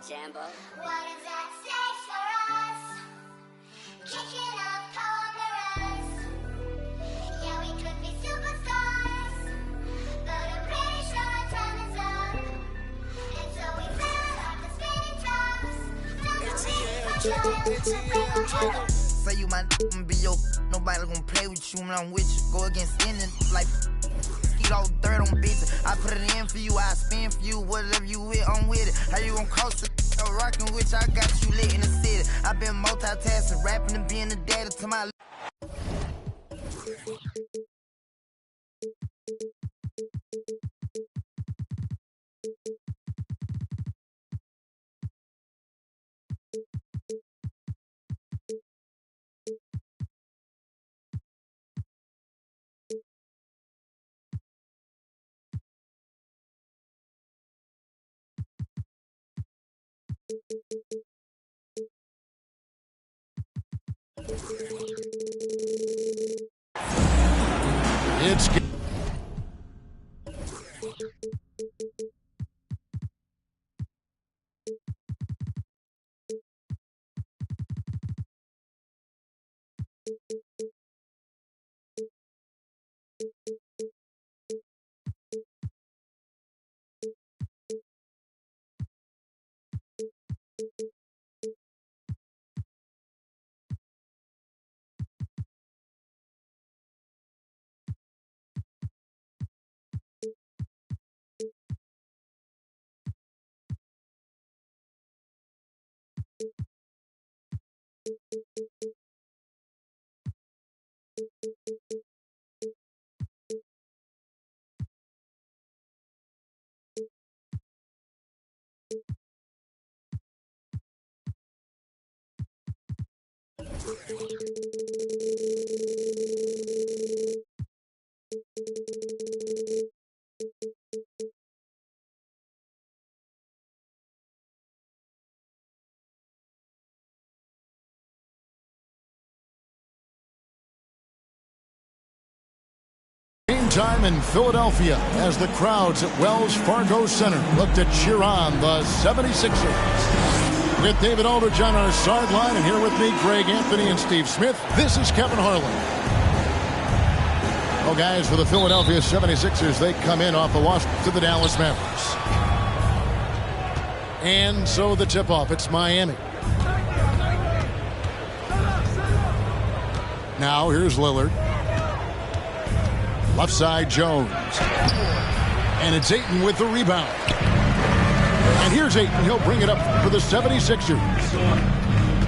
Jambo. What is at stake for us? Kicking up corners. Yeah, we could be superstars, but I'm pretty sure our time is up. And so we fell off the spinning tops. Say you my be your nobody gonna play with you when I'm with you. Go against any like skeet all dirt on bitches. I put it in for you, I spin for you. Whatever you with, I'm with it. How you gon' cross the rockin' with you? I got you lit in the city. I been multitasking, rapping and being the daddy to my. It's time in Philadelphia as the crowds at Wells Fargo Center look to cheer on the 76ers. With David Aldridge on our sideline, and here with me, Greg Anthony and Steve Smith, this is Kevin Harlan. Well, guys, for the Philadelphia 76ers, they come in off the loss to the Dallas Mavericks. And so the tip-off, it's Miami. Now, here's Lillard. Left side, Jones. And it's Ayton with the rebound. And here's Ayton. He'll bring it up for the 76ers.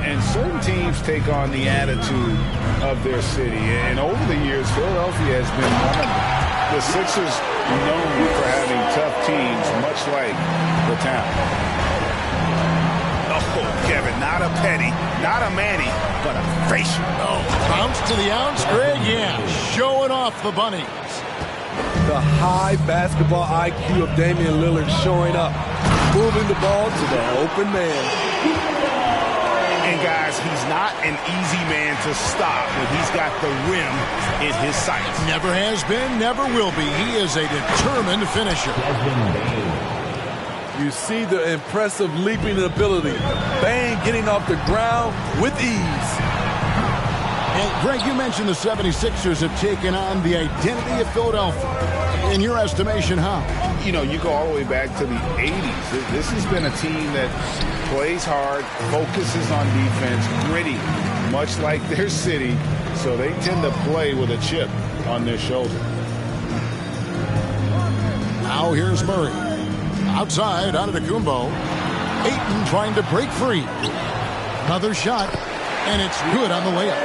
And certain teams take on the attitude of their city. And over the years, Philadelphia has been one of them. The Sixers known for having tough teams, much like the town. Oh, Kevin, not a Petty, not a Manny, but a facial. Oh, bounce to the ounce, Greg. Yeah, showing off the bunnies. The high basketball IQ of Damian Lillard showing up, moving the ball to the open man. And guys, he's not an easy man to stop when he's got the rim in his sights. Never has been, never will be. He is a determined finisher. You see the impressive leaping ability. Bang getting off the ground with ease. And Greg, you mentioned the 76ers have taken on the identity of Philadelphia. In your estimation, how? You know, you go all the way back to the 80s. This has been a team that plays hard, focuses on defense, gritty, much like their city. So they tend to play with a chip on their shoulder. Now here's Murray. Outside, Antetokounmpo. Ayton trying to break free. Another shot, and it's good on the layup.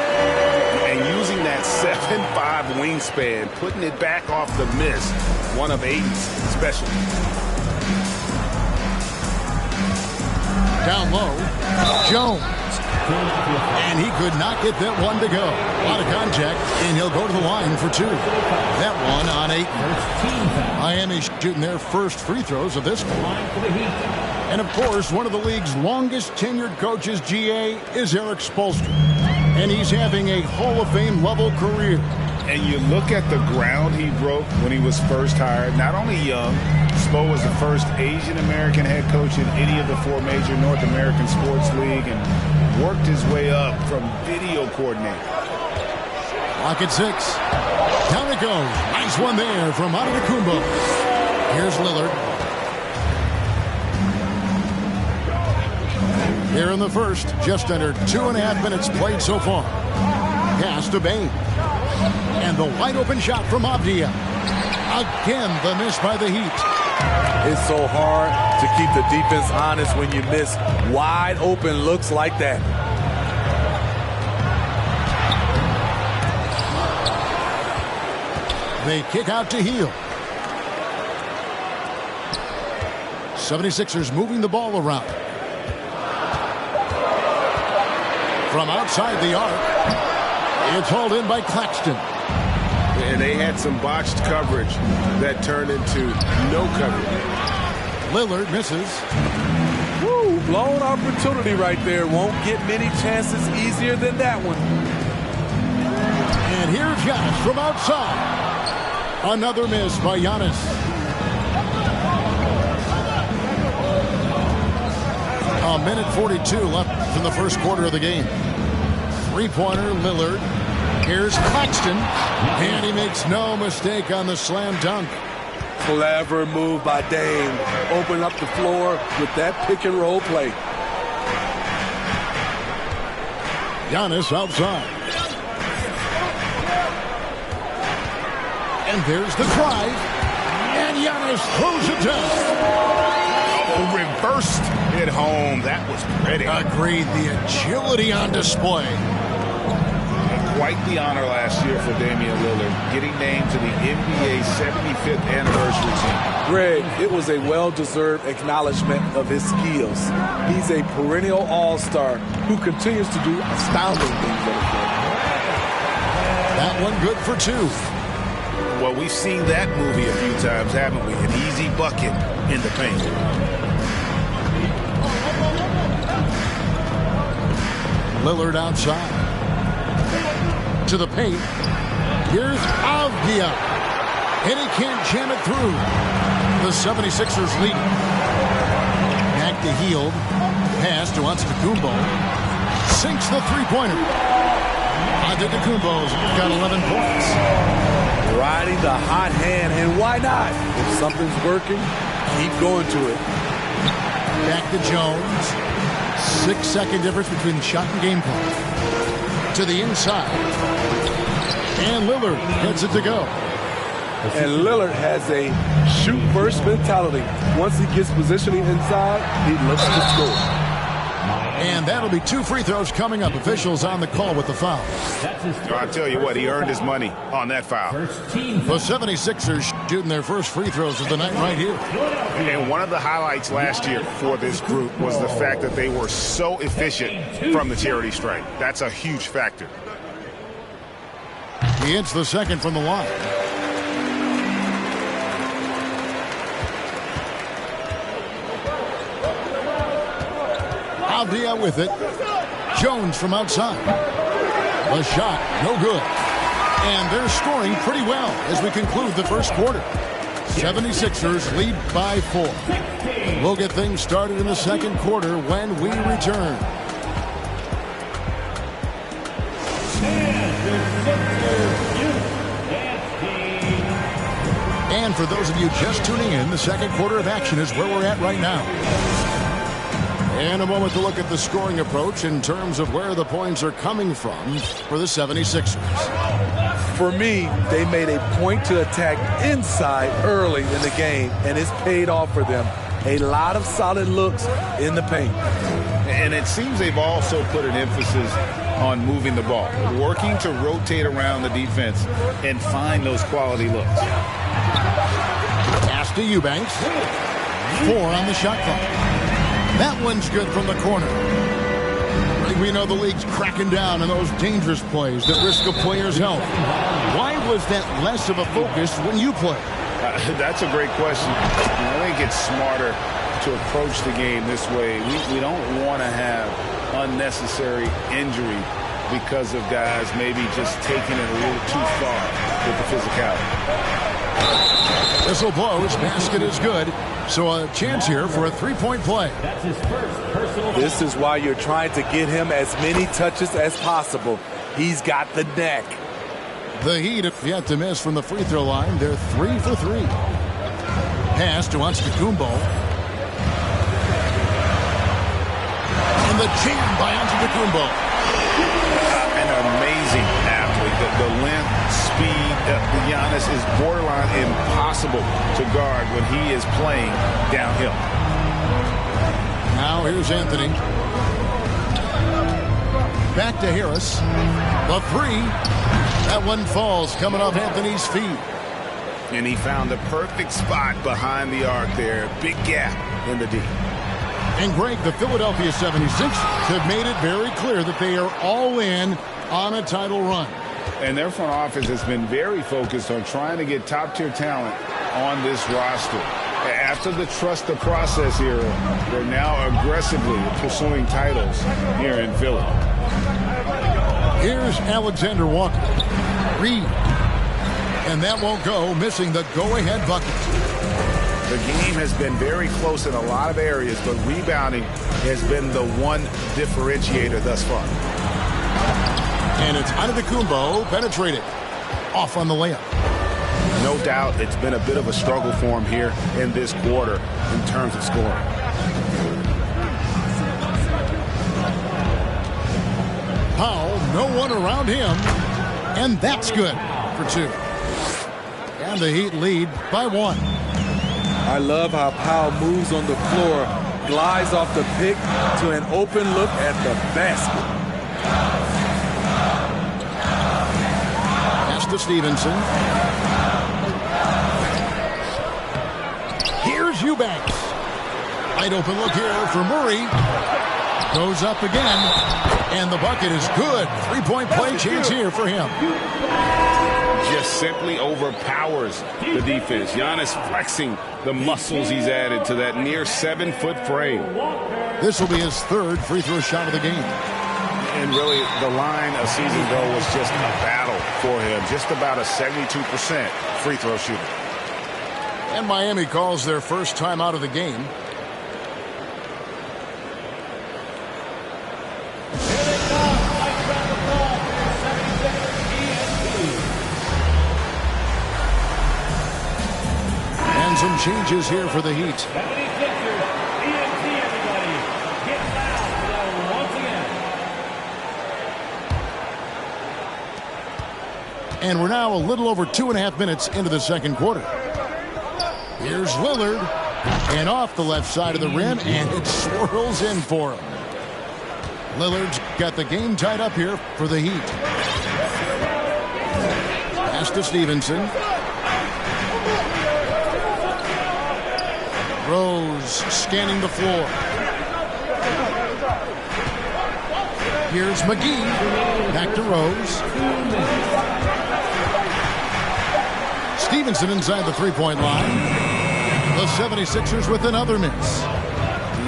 And using that 7'5" wingspan, putting it back off the miss, one of Ayton's specialties. Down low, Jones. And he could not get that one to go. A lot of contact, and he'll go to the line for two. That one on Ayton. Miami shooting their first free throws of this one. And, of course, one of the league's longest tenured coaches, GA, is Eric Spoelstra. And he's having a Hall of Fame level career. And you look at the ground he broke when he was first hired. Not only young, Spo was the first Asian-American head coach in any of the 4 major North American sports league and worked his way up from video coordinator. Lock at 6. Down it goes. Nice one there from Antetokounmpo. Here's Lillard. Here in the first, just under 2.5 minutes played so far. Pass to Bane. And the wide open shot from Avdia. Again, the miss by the Heat. It's so hard to keep the defense honest when you miss wide open looks like that. They kick out to Hield. 76ers moving the ball around. From outside the arc, it's hauled in by Claxton. And they had some botched coverage that turned into no coverage. Lillard misses. Woo, blown opportunity right there. Won't get many chances easier than that one. And here's Giannis from outside. Another miss by Giannis. A minute 42 left in the first quarter of the game. Three-pointer, Lillard. Here's Claxton. And he makes no mistake on the slam dunk. Clever move by Dame. Open up the floor with that pick and roll play. Giannis outside. And there's the drive. And Giannis throws it down. Oh, reversed it home. That was pretty. Agreed. The agility on display. Quite the honor last year for Damian Lillard, getting named to the NBA 75th anniversary team. Greg, it was a well-deserved acknowledgement of his skills. He's a perennial all-star who continues to do astounding things for the game. That one good for 2. Well, we've seen that movie a few times, haven't we? An easy bucket in the paint. Lillard outside. To the paint. Here's Avdia. And he can't jam it through. The 76ers lead. Back to Hield. Pass to Antetokounmpo. Sinks the three-pointer. Antetokounmpo's got 11 points. Riding the hot hand, and why not? If something's working, keep going to it. Back to Jones. 6-second difference between shot and game clock. To the inside. And Lillard gets it to go. And Lillard has a shoot-first mentality. Once he gets positioning inside, he looks to score. And that'll be 2 free throws coming up. Officials on the call with the foul. I'll tell you what, he earned his money on that foul. The 76ers shooting their first free throws of the night right here. And one of the highlights last year for this group was the fact that they were so efficient from the charity stripe. That's a huge factor. He hits the second from the line. Avdia with it. Jones from outside. The shot, no good. And they're scoring pretty well as we conclude the first quarter. 76ers lead by 4. We'll get things started in the second quarter when we return. And for those of you just tuning in, the second quarter of action is where we're at right now. And a moment to look at the scoring approach in terms of where the points are coming from for the 76ers. For me, they made a point to attack inside early in the game, and it's paid off for them. A lot of solid looks in the paint. And it seems they've also put an emphasis on moving the ball, working to rotate around the defense and find those quality looks. Pass to Eubanks. 4 on the shot clock. That one's good from the corner. We know the league's cracking down on those dangerous plays that risk a player's health. Why was that less of a focus when you play? That's a great question. I think it's smarter to approach the game this way. We don't want to have unnecessary injury because of guys maybe just taking it a little too far with the physicality. Whistle blows. Basket is good. So a chance here for a three-point play. That's his first personal. This is why you're trying to get him as many touches as possible. He's got the neck. The Heat have yet to miss from the free throw line. They're 3 for 3. Pass to Antetokounmpo. And the jam by Antetokounmpo. An amazing athlete. The length, speed, Giannis is borderline impossible to guard when he is playing downhill. Now here's Anthony. Back to Harris. The three. That one falls coming off Anthony's feet. And he found the perfect spot behind the arc there. Big gap in the D. And Greg, the Philadelphia 76ers have made it very clear that they are all in on a title run. And their front office has been very focused on trying to get top-tier talent on this roster. After the trust the process era, they're now aggressively pursuing titles here in Philly. Here's Alexander Walker. Reed. And that won't go, missing the go-ahead bucket. The game has been very close in a lot of areas, but rebounding has been the one differentiator thus far. And it's Antetokounmpo penetrated. Off on the layup. No doubt it's been a bit of a struggle for him here in this quarter in terms of scoring. Powell, no one around him. And that's good for two. And the Heat lead by 1. I love how Powell moves on the floor, glides off the pick to an open look at the basket. Pass to Stevenson. Here's Eubanks. Wide open look here for Murray. Goes up again. And the bucket is good. Three-point play chance here for him. Just simply overpowers the defense. Giannis flexing the muscles he's added to that near 7-foot frame. This will be his third free throw shot of the game. And really, the line a season ago was just a battle for him. Just about a 72% free throw shooter. And Miami calls their first time out of the game. And some changes here for the Heat. And we're now a little over 2.5 minutes into the second quarter. Here's Lillard. And off the left side of the rim, and it swirls in for him. Lillard's got the game tied up here for the Heat. Pass to Stevenson. Rose scanning the floor. Here's McGee. Back to Rose. Stevenson inside the three-point line. The 76ers with another miss.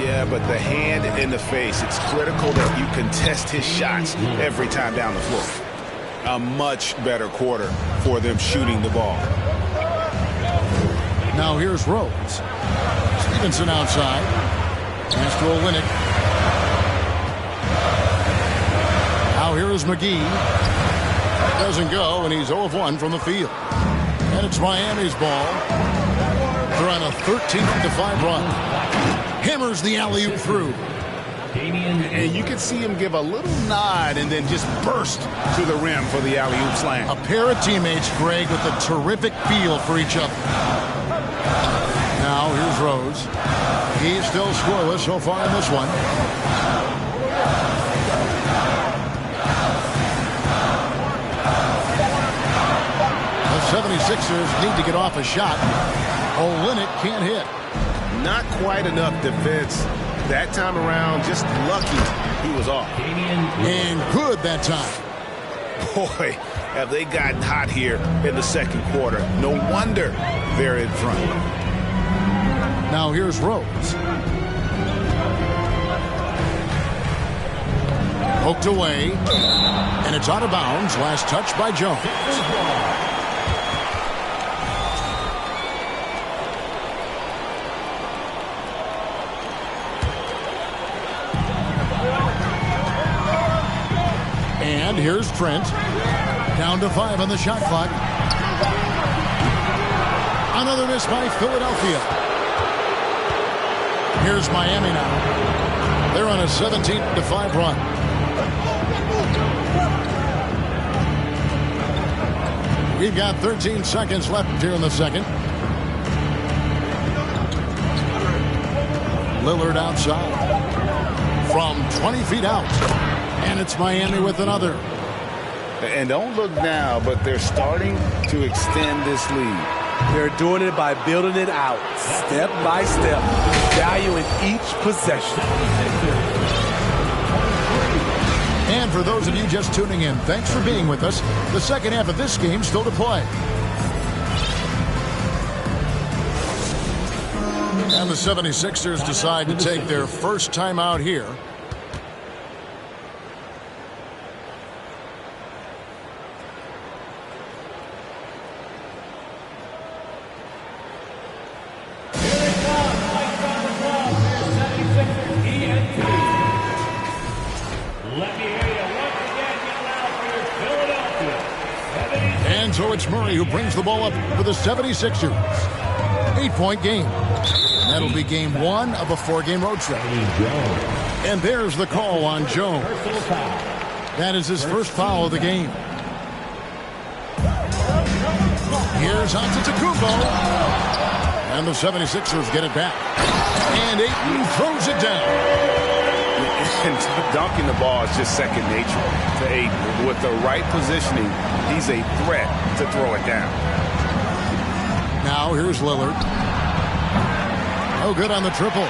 Yeah, but the hand in the face, it's critical that you contest his shots every time down the floor. A much better quarter for them shooting the ball. Now here's Rose. Stevenson outside. Pass to Olynyk. Now here is McGee. Doesn't go, and he's 0 of 1 from the field. And it's Miami's ball. They're on a 13-5 run. Hammers the alley-oop through. And you can see him give a little nod and then just burst to the rim for the alley-oop slam. A pair of teammates, Greg, with a terrific feel for each other. Now here's Rose. He's still scoreless so far in this one. The 76ers need to get off a shot. Olynyk can't hit. Not quite enough defense that time around. Just lucky he was off. And good that time. Boy, have they gotten hot here in the second quarter. No wonder they're in front. Now here's Rose. Poked away. And it's out of bounds. Last touch by Jones. And here's Trent. Down to 5 on the shot clock. Another miss by Philadelphia. Here's Miami now. They're on a 17-5 run. We've got 13 seconds left here in the second. Lillard outside. From 20 feet out. And it's Miami with another. And don't look now, but they're starting to extend this lead. They're doing it by building it out, step by step, valuing each possession. And for those of you just tuning in, thanks for being with us. The second half of this game still to play. And the 76ers decide to take their first time out here. So it's Murray who brings the ball up for the 76ers. 8-point game. And that'll be game 1 of a 4-game road trip. And there's the call on Jones. That is his first foul of the game. Here's Antetokounmpo. And the 76ers get it back. And Ayton throws it down. And dunking the ball is just second nature to Ayton. With the right positioning, he's a threat to throw it down. Now here's Lillard. No good on the triple.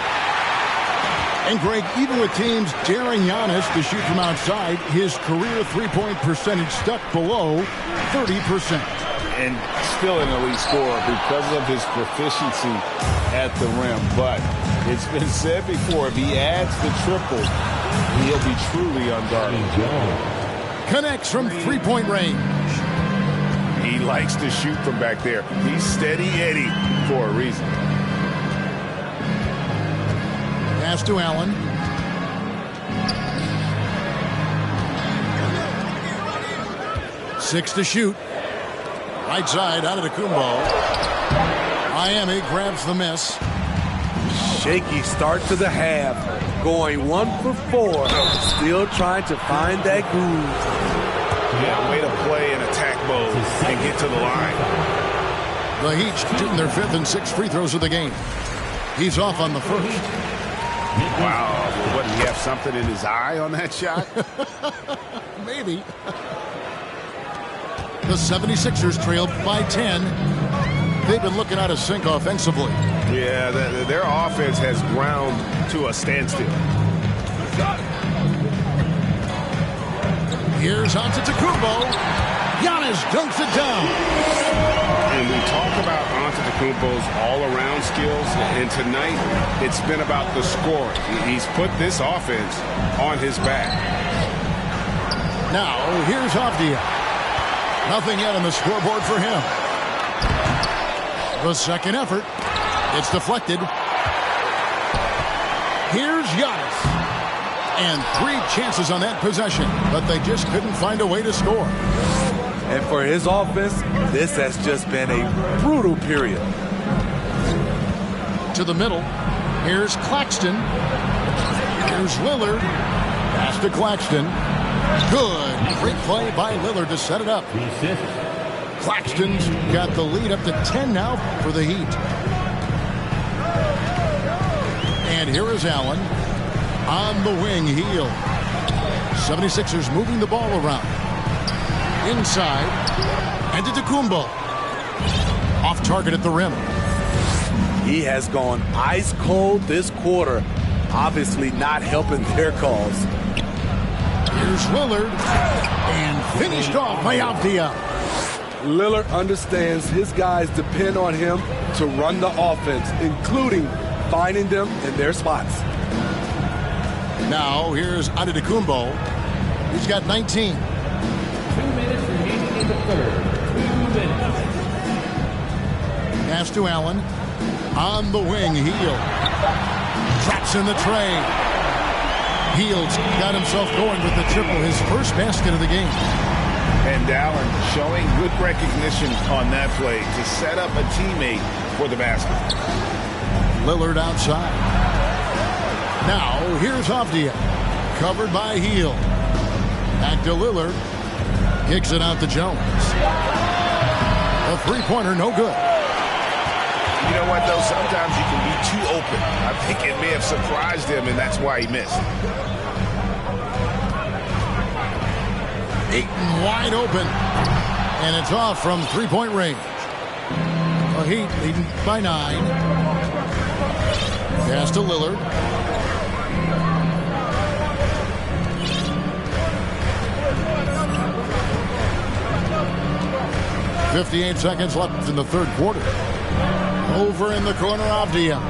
And Greg, even with teams daring Giannis to shoot from outside, his career three-point percentage stuck below 30%. And still an elite scorer because of his proficiency at the rim. But it's been said before, if he adds the triple, he'll be truly unguardable. Connects from three-point range. He likes to shoot from back there. He's steady Eddie for a reason. Pass to Allen. Six to shoot. Right side out of Antetokounmpo. Miami grabs the miss. Shaky start to the half. Going 1 for 4. Still trying to find that groove. Yeah, way to play in attack mode and get to the line. The Heat shooting their 5th and 6th free throws of the game. He's off on the first. Wow, what, did he have something in his eye on that shot? Maybe. The 76ers trailed by 10. They've been looking out of sync offensively. Yeah, their offense has ground to a standstill. Here's Antetokounmpo. Giannis dunks it down. And we talk about Antetokounmpo's all-around skills, and tonight it's been about the scoring. He's put this offense on his back. Now, here's Avdia. Nothing yet on the scoreboard for him. The second effort. It's deflected. Here's Giannis. And 3 chances on that possession, but they just couldn't find a way to score. And for his offense, this has just been a brutal period. To the middle. Here's Claxton. Here's Lillard. Pass to Claxton. Good. Great play by Lillard to set it up. Claxton's got the lead up to 10 now for the Heat. And here is Allen on the wing heel. 76ers moving the ball around. Inside. And Antetokounmpo. Off target at the rim. He has gone ice cold this quarter. Obviously not helping their cause. Here's Lillard. And finished off by Avdia. Lillard understands his guys depend on him to run the offense, including finding them in their spots. Now here's Antetokounmpo. He's got 19. 2 minutes remaining in the third. 2 minutes. Pass to Allen. On the wing, Hield. Drops in the tray. Hield's got himself going with the triple, his first basket of the game. And Allen showing good recognition on that play to set up a teammate for the basket. Lillard outside. Now, here's Avdia. Covered by Hield. Back to Lillard. Kicks it out to Jones. A three-pointer, no good. You know what, though? Sometimes you can be too open. I think it may have surprised him, and that's why he missed. Ayton wide open. And it's off from three-point range. The Heat leading by 9. Pass to Lillard. .58 seconds left in the third quarter. Over in the corner, Avdia.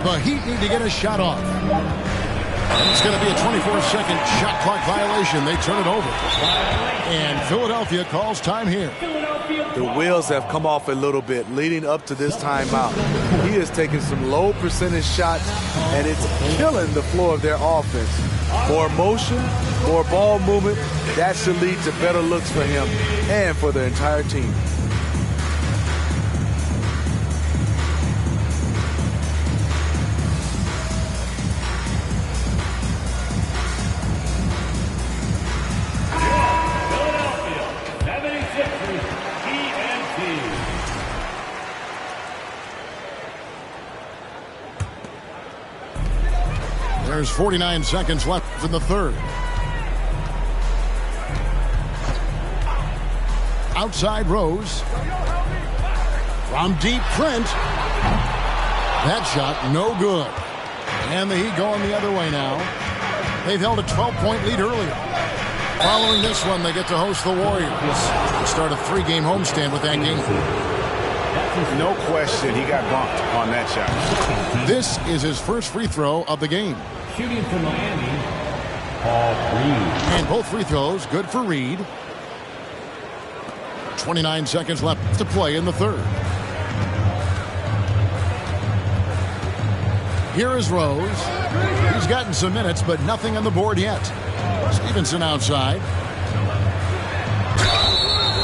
The Heat need to get a shot off. And it's going to be a 24-second shot clock violation. They turn it over. And Philadelphia calls time here. The wheels have come off a little bit leading up to this timeout. He has taken some low percentage shots, and it's killing the flow of their offense. More motion, more ball movement, that should lead to better looks for him and for the entire team. There's 49 seconds left in the third. Outside Rose. From deep, Trent. That shot, no good. And the Heat going the other way now. They've held a 12-point lead earlier. Following this one, they get to host the Warriors. They start a 3-game homestand with that game. No question, he got bumped on that shot. This is his first free throw of the game. Shooting for Miami, Paul Reed. And both free throws good for Reed. 29 seconds left to play in the third. Here is Rose. He's gotten some minutes, but nothing on the board yet. Stevenson outside.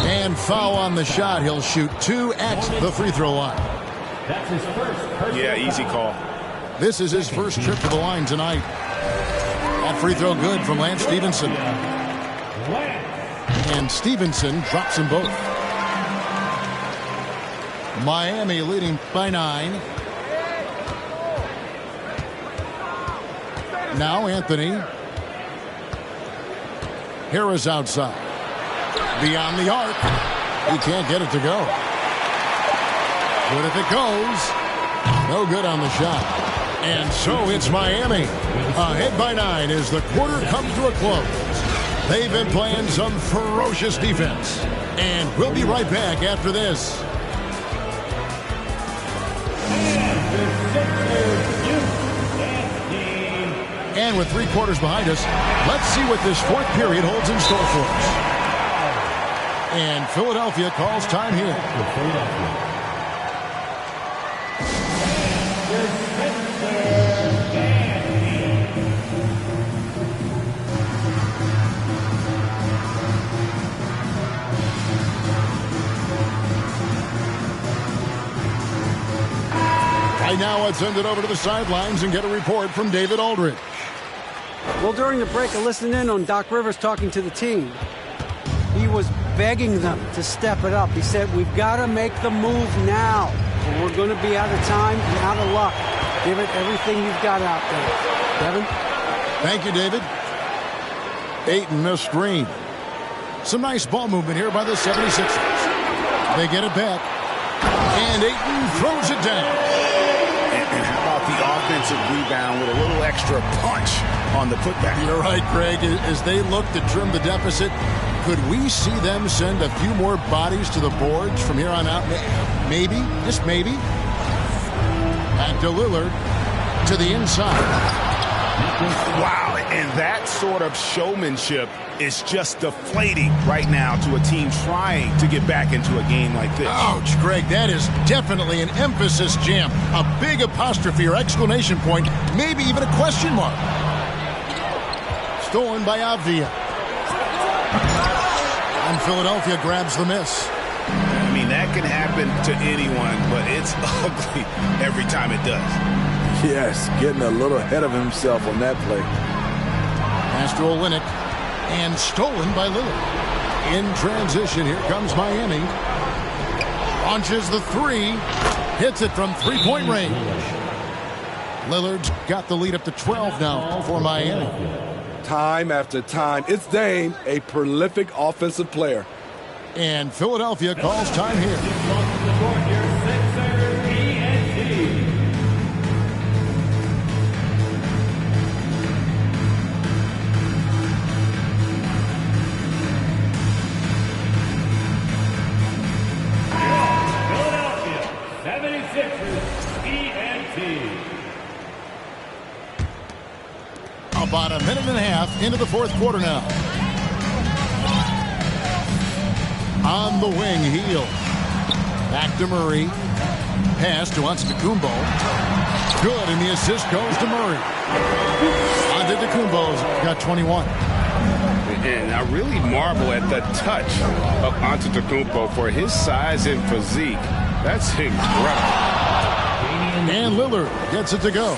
And foul on the shot. He'll shoot 2 at the free throw line. That's his first. Yeah, easy call. This is his first trip to the line tonight. That free throw good from Lance Stevenson. And Stevenson drops them both. Miami leading by 9. Now Anthony. Harris outside. Beyond the arc. He can't get it to go. But if it goes, no good on the shot. And so it's Miami. Ahead by 9 as the quarter comes to a close. They've been playing some ferocious defense. And we'll be right back after this. And with 3 quarters behind us, let's see what this fourth period holds in store for us. And Philadelphia calls time here. Right now, let's send it over to the sidelines and get a report from David Aldridge. Well, during the break, I listened in on Doc Rivers talking to the team. He was begging them to step it up. He said, we've got to make the move now, or we're going to be out of time and out of luck. Give it everything you've got out there. Kevin? Thank you, David. Ayton, a screen. Some nice ball movement here by the 76ers. They get it back. And Ayton throws it down. And how about the offensive rebound with a little extra punch on the putback? You're right, Greg. As they look to trim the deficit, could we see them send a few more bodies to the boards from here on out? Maybe, just maybe. Back to Lillard, to the inside. Wow, And that sort of showmanship is just deflating right now to a team trying to get back into a game like this. Ouch, Greg, that is definitely an emphasis jam. A big apostrophe or exclamation point, maybe even a question mark. Stolen by Avdia. And Philadelphia grabs the miss. I mean, that can happen to anyone, but it's ugly every time it does. Yes, getting a little ahead of himself on that play. Pass to Olynyk, and stolen by Lillard. In transition, here comes Miami. Launches the three, hits it from three-point range. Lillard's got the lead up to 12 now for Miami. Time after time, it's Dame, a prolific offensive player. And Philadelphia calls time here. About a minute and a half into the fourth quarter now. On the wing, Hield. Back to Murray. Pass to Antetokounmpo. Good, and the assist goes to Murray. Antetokounmpo's got 21. And I really marvel at the touch of Antetokounmpo for his size and physique. That's incredible. And Lillard gets it to go.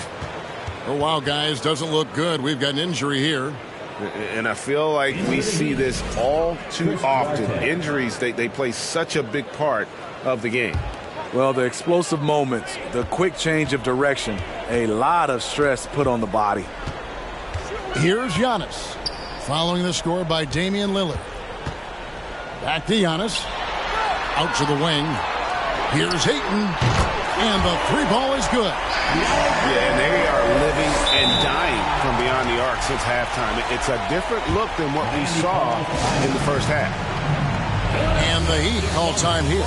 Oh, wow, guys, doesn't look good. We've got an injury here. And I feel like we see this all too often. Injuries, they play such a big part of the game. Well, the explosive moments, the quick change of direction, a lot of stress put on the body. Here's Giannis, following the score by Damian Lillard. Back to Giannis. Out to the wing. Here's Ayton. And the three ball is good. Yeah, and they are living and dying from beyond the arc since halftime. It's a different look than what we saw in the first half. And the Heat call time here.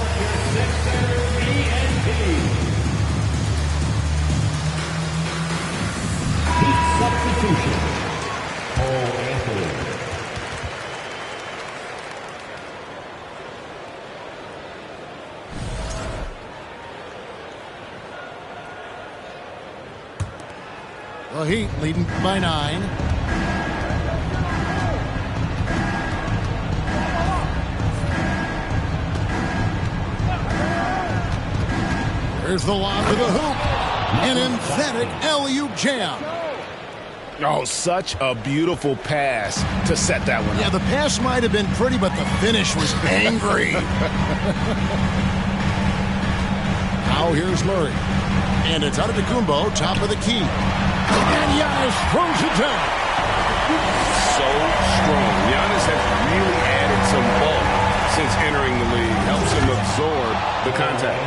Substitution. Cole Anthony. The Heat leading by 9. There's the lob to the hoop. An emphatic alley-oop jam. Oh, such a beautiful pass to set that one up. Yeah, the pass might have been pretty, but the finish was angry. Now here's Murray. And it's Antetokounmpo, top of the key. And Giannis throws it down. So strong. Giannis has really added some bulk since entering the league. Helps him absorb the contact.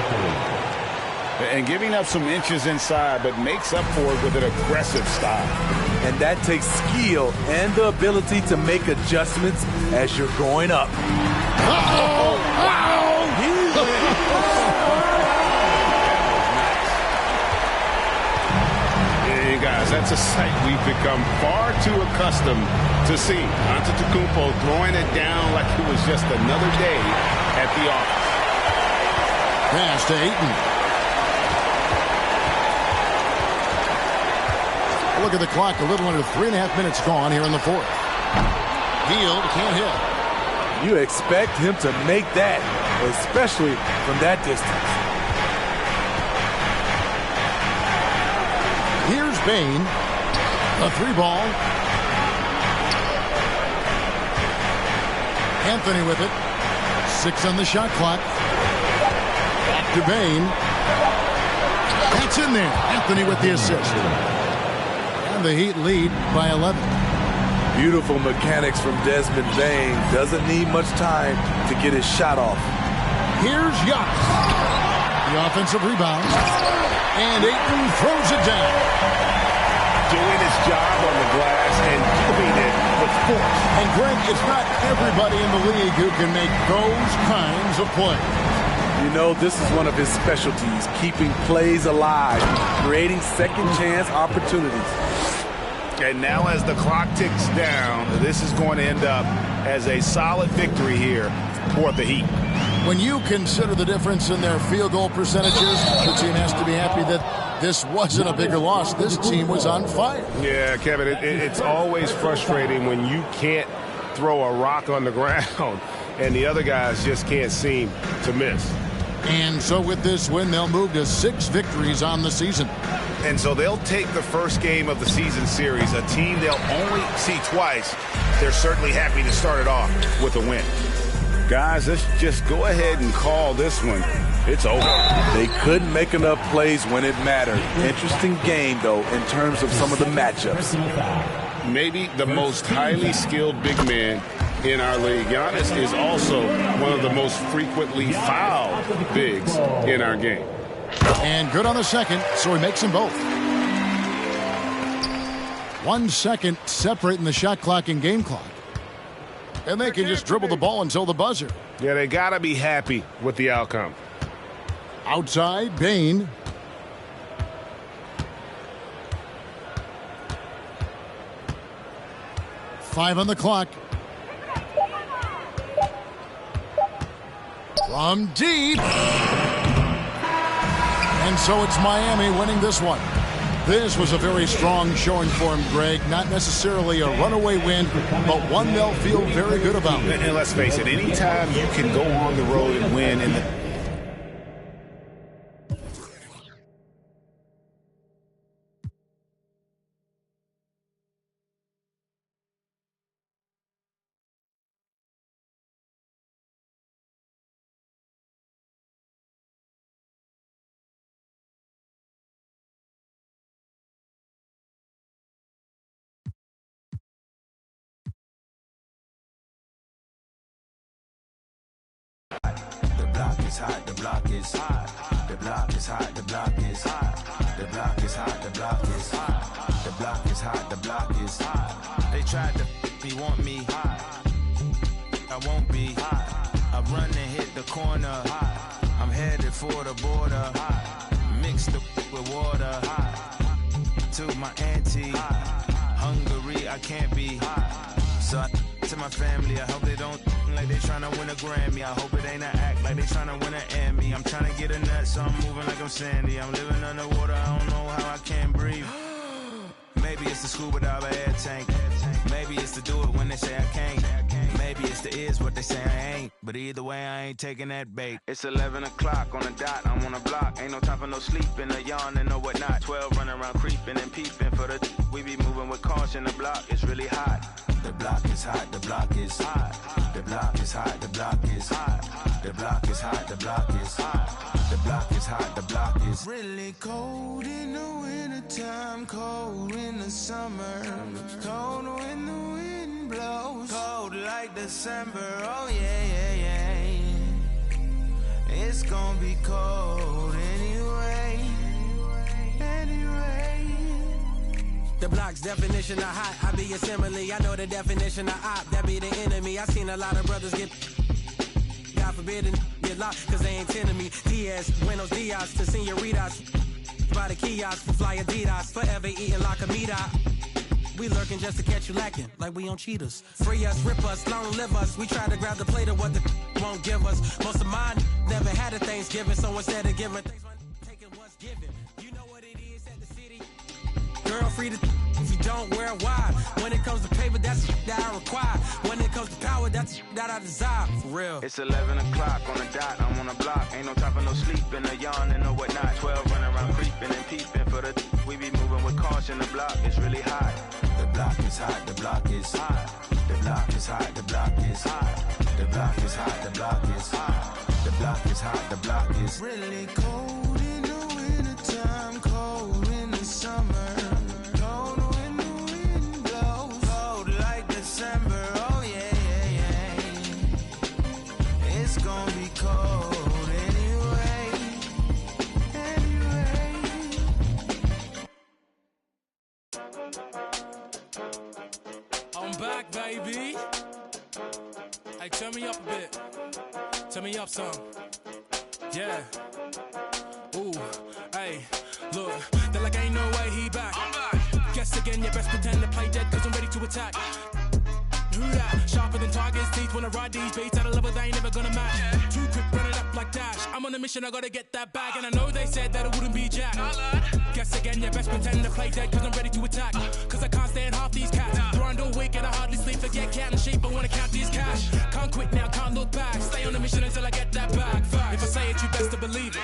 And giving up some inches inside, but makes up for it with an aggressive style. And that takes skill and the ability to make adjustments as you're going up. Uh-oh! Wow! Hey, guys, that's a sight we've become far too accustomed to seeing. Antetokounmpo throwing it down like it was just another day at the office. Pass to Ayton. Look at the clock, a little under 3.5 minutes gone here in the fourth. Hield can't hit. You expect him to make that, especially from that distance. Here's Bane. A three ball. Anthony with it. 6 on the shot clock. Back to Bane. That's in there. Anthony with the assist. And the Heat lead by 11. Beautiful mechanics from Desmond Bane. Doesn't need much time to get his shot off. Here's Giannis. The offensive rebound. And Ayton throws it down. Doing his job on the glass and doing it with force. And Greg, it's not everybody in the league who can make those kinds of plays. You know, this is one of his specialties, keeping plays alive, creating second chance opportunities. And now as the clock ticks down, this is going to end up as a solid victory here for the Heat. When you consider the difference in their field goal percentages, the team has to be happy that this wasn't a bigger loss. This team was on fire. Yeah, Kevin, it's always frustrating when you can't throw a rock on the ground and the other guys just can't seem to miss. And so with this win, they'll move to 6 victories on the season. And so they'll take the first game of the season series, a team they'll only see twice. They're certainly happy to start it off with a win. Guys, let's just go ahead and call this one. It's over. They couldn't make enough plays when it mattered. Interesting game, though, in terms of some of the matchups. Maybe the most highly skilled big man in our league. Giannis is also one of the most frequently fouled bigs in our game. And good on the second, so he makes them both. 1 second separating the shot clock and game clock. And they can just dribble the ball until the buzzer. Yeah, they got to be happy with the outcome. Outside, Bane. Five on the clock. From deep. And so it's Miami winning this one. This was a very strong showing for him, Greg. Not necessarily a runaway win, but one they'll feel very good about. And let's face it, anytime you can go on the road and win in the hot, the block is hot. The block is hot, the block is hot. The block is hot, the block is hot. The block is hot, the block is hot. They tried to me, want me hot. I won't be hot. I run and hit the corner hot. I'm headed for the border hot. Mix the with water hot. To my auntie hot. Hungry, I can't be hot. So I to my family, I hope they don't like they tryna win a Grammy. I hope it ain't an act like they tryna win an Emmy. I'm tryna get a nut, so I'm moving like I'm Sandy. I'm living underwater, I don't know how I can't breathe. Maybe it's the scuba dive air tank. Maybe it's to do it when they say I can't. Maybe it's the is what they say I ain't. But either way, I ain't taking that bait. It's 11 o'clock on the dot, I'm on the block. Ain't no time for no sleeping, no yawning, no whatnot. 12 running around creeping and peeping for the we be moving with caution. The block is really hot. The block is hot, the block is hot. The block is hot, the block is hot. The block is hot, the block is hot. The block is hot, the block is really cold in the wintertime, cold in the summer, cold when the wind blows, cold like December, oh yeah, yeah, yeah. It's gonna be cold anyway, anyway. The block's definition of hot, I be a simile, I know the definition of op, that be the enemy. I seen a lot of brothers get, God forbid, and get locked, cause they ain't tending me. Diaz, Buenos Dias to senoritas, by the kiosk, fly Adidas, forever eating la comida. We lurking just to catch you lacking, like we on cheaters. Free us, rip us, long live us. We try to grab the plate of what the won't give us. Most of mine never had a Thanksgiving, so instead of giving thanks, taking what's given. You know what it is at the city. Girl, free to if you don't wear it wide. When it comes to paper, that's that I require. When it comes to power, that's that I desire. For real. It's 11 o'clock on the dot, I'm on the block. Ain't no time for no sleeping, no yawning, no whatnot. 12 running around creeping and peeping for the we be moving with caution. The block is really hot. The block is hot, the block is hot. The block is hot, the block is hot. The block is hot, the block is hot. The block is hot, the block is really cold in the wintertime, cold in the summer, cold when the wind blows, cold like December, oh yeah, yeah, yeah. It's gonna be cold anyway, anyway. I'm back, baby. Hey, turn me up a bit. Turn me up some. Yeah. Ooh, hey, look, they're like ain't no way he back. I'm back. Guess again, you best pretend to play dead, cause I'm ready to attack. Who that? Sharper than tigers' teeth when I ride these beats at a level they ain't never gonna match. Too quick, run it up like Dash. I'm on a mission, I gotta get that bag. And I know they said that it wouldn't be Jack. Guess again, you best pretend to play dead, cause I'm ready to attack. Cause I can't stand half these cats. Grind all week and I hardly sleep. Forget cat and sheep, I wanna count these cash. Can't quit now, can't look back. Stay on a mission until I get that bag. Fact. If I say it, you best to believe it.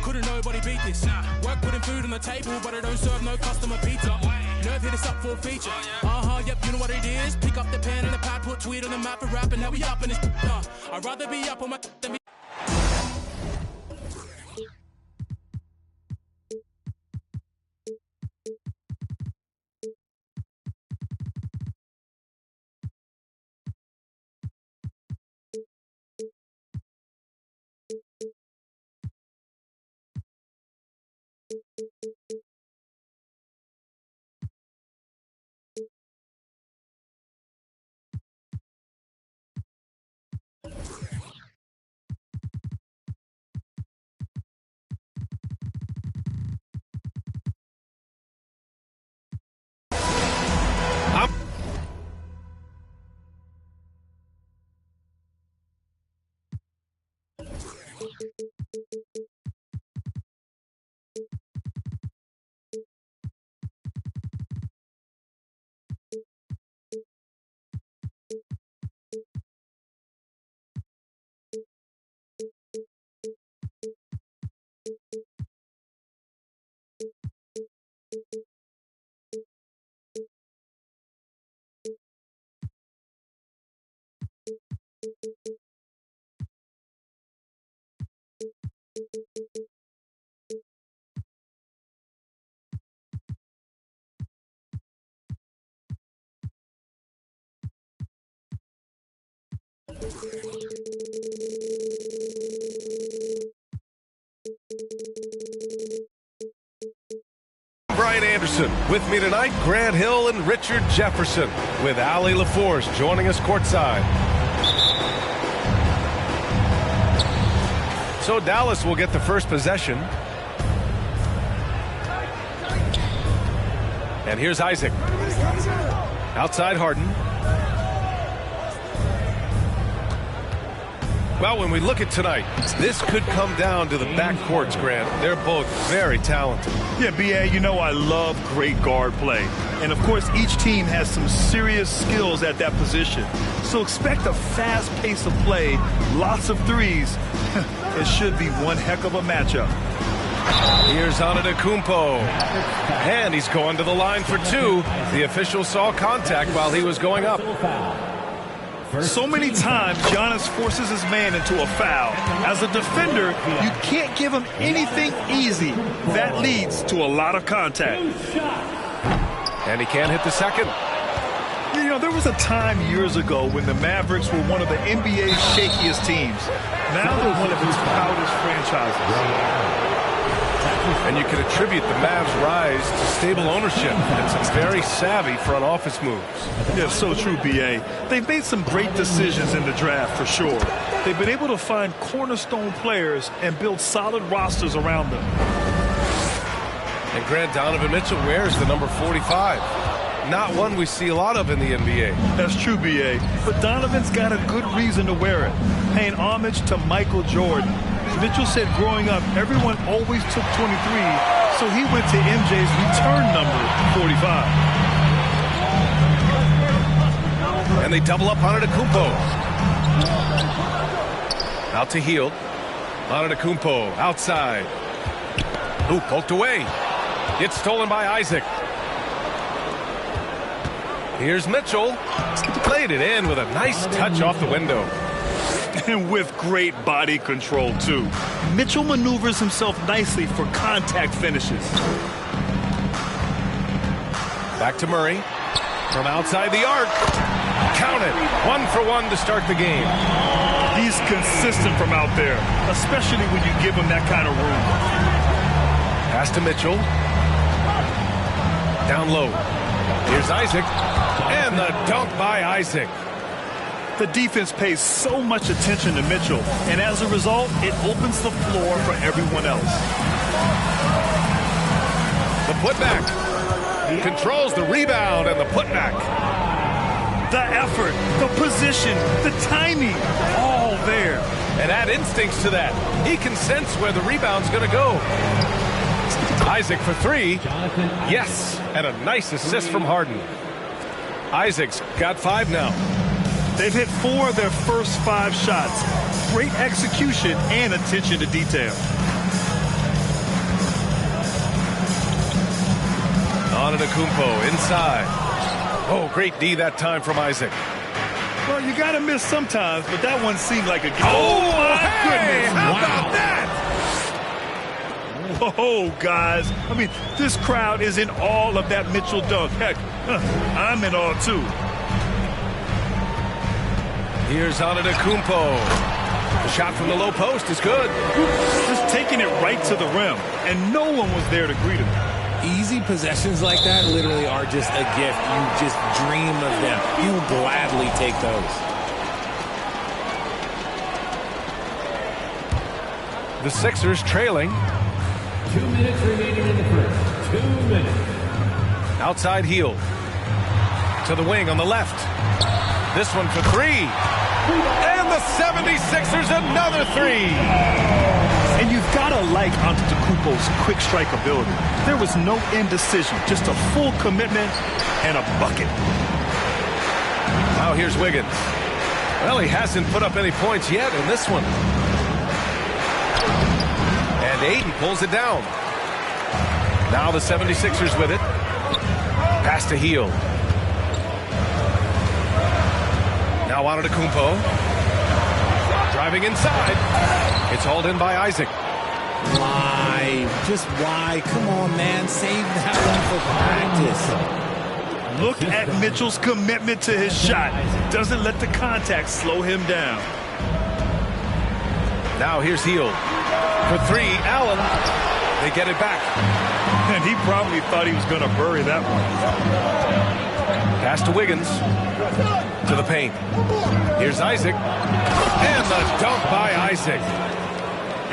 Couldn't nobody beat this. Work putting food on the table, but I don't serve no customer pizza. Nerve hit us up for a feature. Yep, you know what it is. Pick up the pen and the pad, put tweet on the map and rap, and now we up in this. I'd rather be up on my than be. Brian Anderson. With me tonight, Grant Hill and Richard Jefferson, with Allie LaForce joining us courtside. So Dallas will get the first possession. And here's Isaac. Outside Harden. Well, when we look at tonight, this could come down to the backcourts, Grant. They're both very talented. Yeah, B.A., you know I love great guard play. And, of course, each team has some serious skills at that position. So expect a fast pace of play, lots of threes. It should be one heck of a matchup. Here's Antetokounmpo. And he's going to the line for two. The official saw contact while he was going up. So many times, Giannis forces his man into a foul. As a defender, you can't give him anything easy. That leads to a lot of contact. And he can't hit the second. You know, there was a time years ago when the Mavericks were one of the NBA's shakiest teams. Now they're one of its proudest franchises. And you can attribute the Mavs' rise to stable ownership and some very savvy front office moves. Yeah, so true, B.A. They've made some great decisions in the draft, for sure. They've been able to find cornerstone players and build solid rosters around them. And Grant, Donovan Mitchell wears the number 45. Not one we see a lot of in the NBA. That's true, B.A. But Donovan's got a good reason to wear it, paying homage to Michael Jordan. Mitchell said growing up, everyone always took 23, so he went to MJ's return number, 45. And they double up on Antetokounmpo. Out to Hield. Antetokounmpo outside. Ooh, poked away. It's stolen by Isaac. Here's Mitchell. Played it in with a nice touch off the window. And with great body control, too. Mitchell maneuvers himself nicely for contact finishes. Back to Murray. From outside the arc. Count it. 1 for 1 to start the game. He's consistent from out there, especially when you give him that kind of room. Pass to Mitchell. Down low. Here's Isaac. And the dunk by Isaac. The defense pays so much attention to Mitchell, and as a result, it opens the floor for everyone else. The putback. controls the rebound and the putback. The effort, the position, the timing, all there. And add instincts to that. He can sense where the rebound's going to go. Isaac for three. Yes, and a nice assist from Harden. Isaac's got 5 now. They've hit 4 of their first 5 shots. Great execution and attention to detail. Antetokounmpo inside. Oh, great D that time from Isaac. Well, you got to miss sometimes, but that one seemed like a game. Oh, my hey, goodness. how about that? Oh, guys. I mean, this crowd is in awe of that Mitchell dunk. Heck, I'm in awe, too. Here's Antetokounmpo. The shot from the low post is good. Just taking it right to the rim, and no one was there to greet him. Easy possessions like that literally are just a gift. You just dream of them. You will gladly take those. The Sixers trailing. 2 minutes remaining in the first. 2 minutes. Outside heel. To the wing on the left. This one for 3. And the 76ers another 3. And you've got to like Antetokounmpo's quick strike ability. There was no indecision, just a full commitment and a bucket. Now here's Wiggins. Well, he hasn't put up any points yet in this one. And Ayton pulls it down. Now the 76ers with it. Pass to Heel. Now Antetokounmpo. Driving inside. It's hauled in by Isaac. Why? Just why? Come on, man. Save that one for practice. Look at Mitchell's commitment to his shot. Doesn't let the contact slow him down. Now here's Heel. For 3, Allen. They get it back. And he probably thought he was going to bury that one. Pass to Wiggins. To the paint. Here's Isaac. And the dunk by Isaac.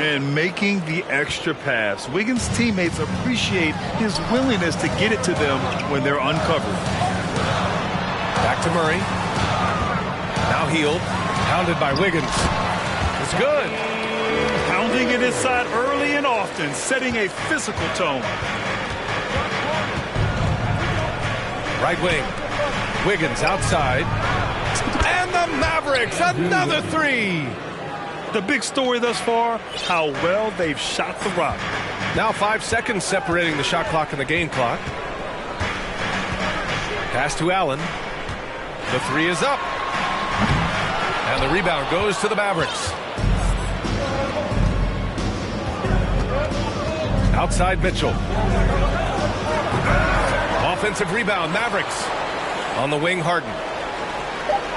And making the extra pass. Wiggins' teammates appreciate his willingness to get it to them when they're uncovered. Back to Murray. Now Heel. Pounded by Wiggins. It's good. Pounding it inside early and often, setting a physical tone. Right wing. Wiggins outside. And the Mavericks, another 3. The big story thus far, how well they've shot the rock. Now 5 seconds separating the shot clock and the game clock. Pass to Allen. The 3 is up. And the rebound goes to the Mavericks. Outside Mitchell. Offensive rebound, Mavericks. On the wing, Harden.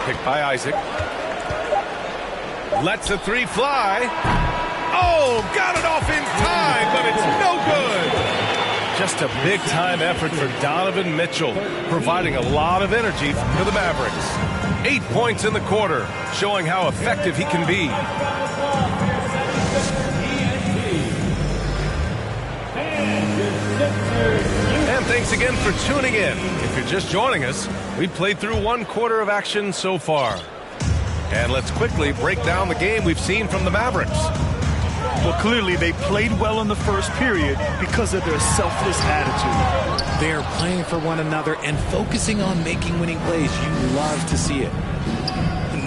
Picked by Isaac. Lets a 3 fly. Oh, got it off in time, but it's no good. Just a big-time effort for Donovan Mitchell, providing a lot of energy for the Mavericks. 8 points in the quarter, showing how effective he can be. And thanks again for tuning in. If you're just joining us, we played through 1 quarter of action so far. And let's quickly break down the game we've seen from the Mavericks. Well, clearly they played well in the first period because of their selfless attitude. They're playing for one another and focusing on making winning plays. You love to see it.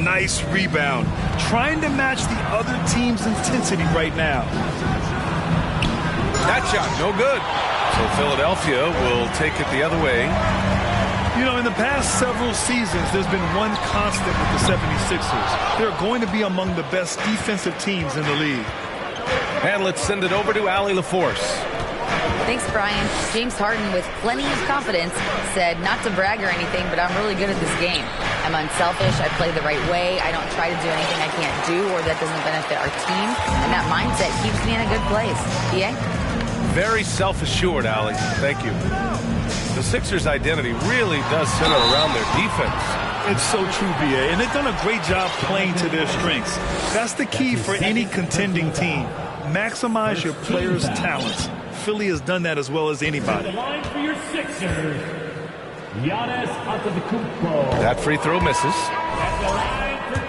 Nice rebound. Trying to match the other team's intensity right now. That shot, no good. So Philadelphia will take it the other way. You know, in the past several seasons, there's been one constant with the 76ers. They're going to be among the best defensive teams in the league. And let's send it over to Allie LaForce. Thanks, Brian. James Harden, with plenty of confidence, said not to brag or anything, but I'm really good at this game. I'm unselfish. I play the right way. I don't try to do anything I can't do or that doesn't benefit our team. And that mindset keeps me in a good place. PA? Very self-assured, Allie. Thank you. The Sixers' identity really does center around their defense. It's so true, BA, and they've done a great job playing to their strengths. That's the key for any contending team. Maximize your players' talents. Philly has done that as well as anybody. The line for your Sixers, Giannis Antetokounmpo. That free throw misses. At the line for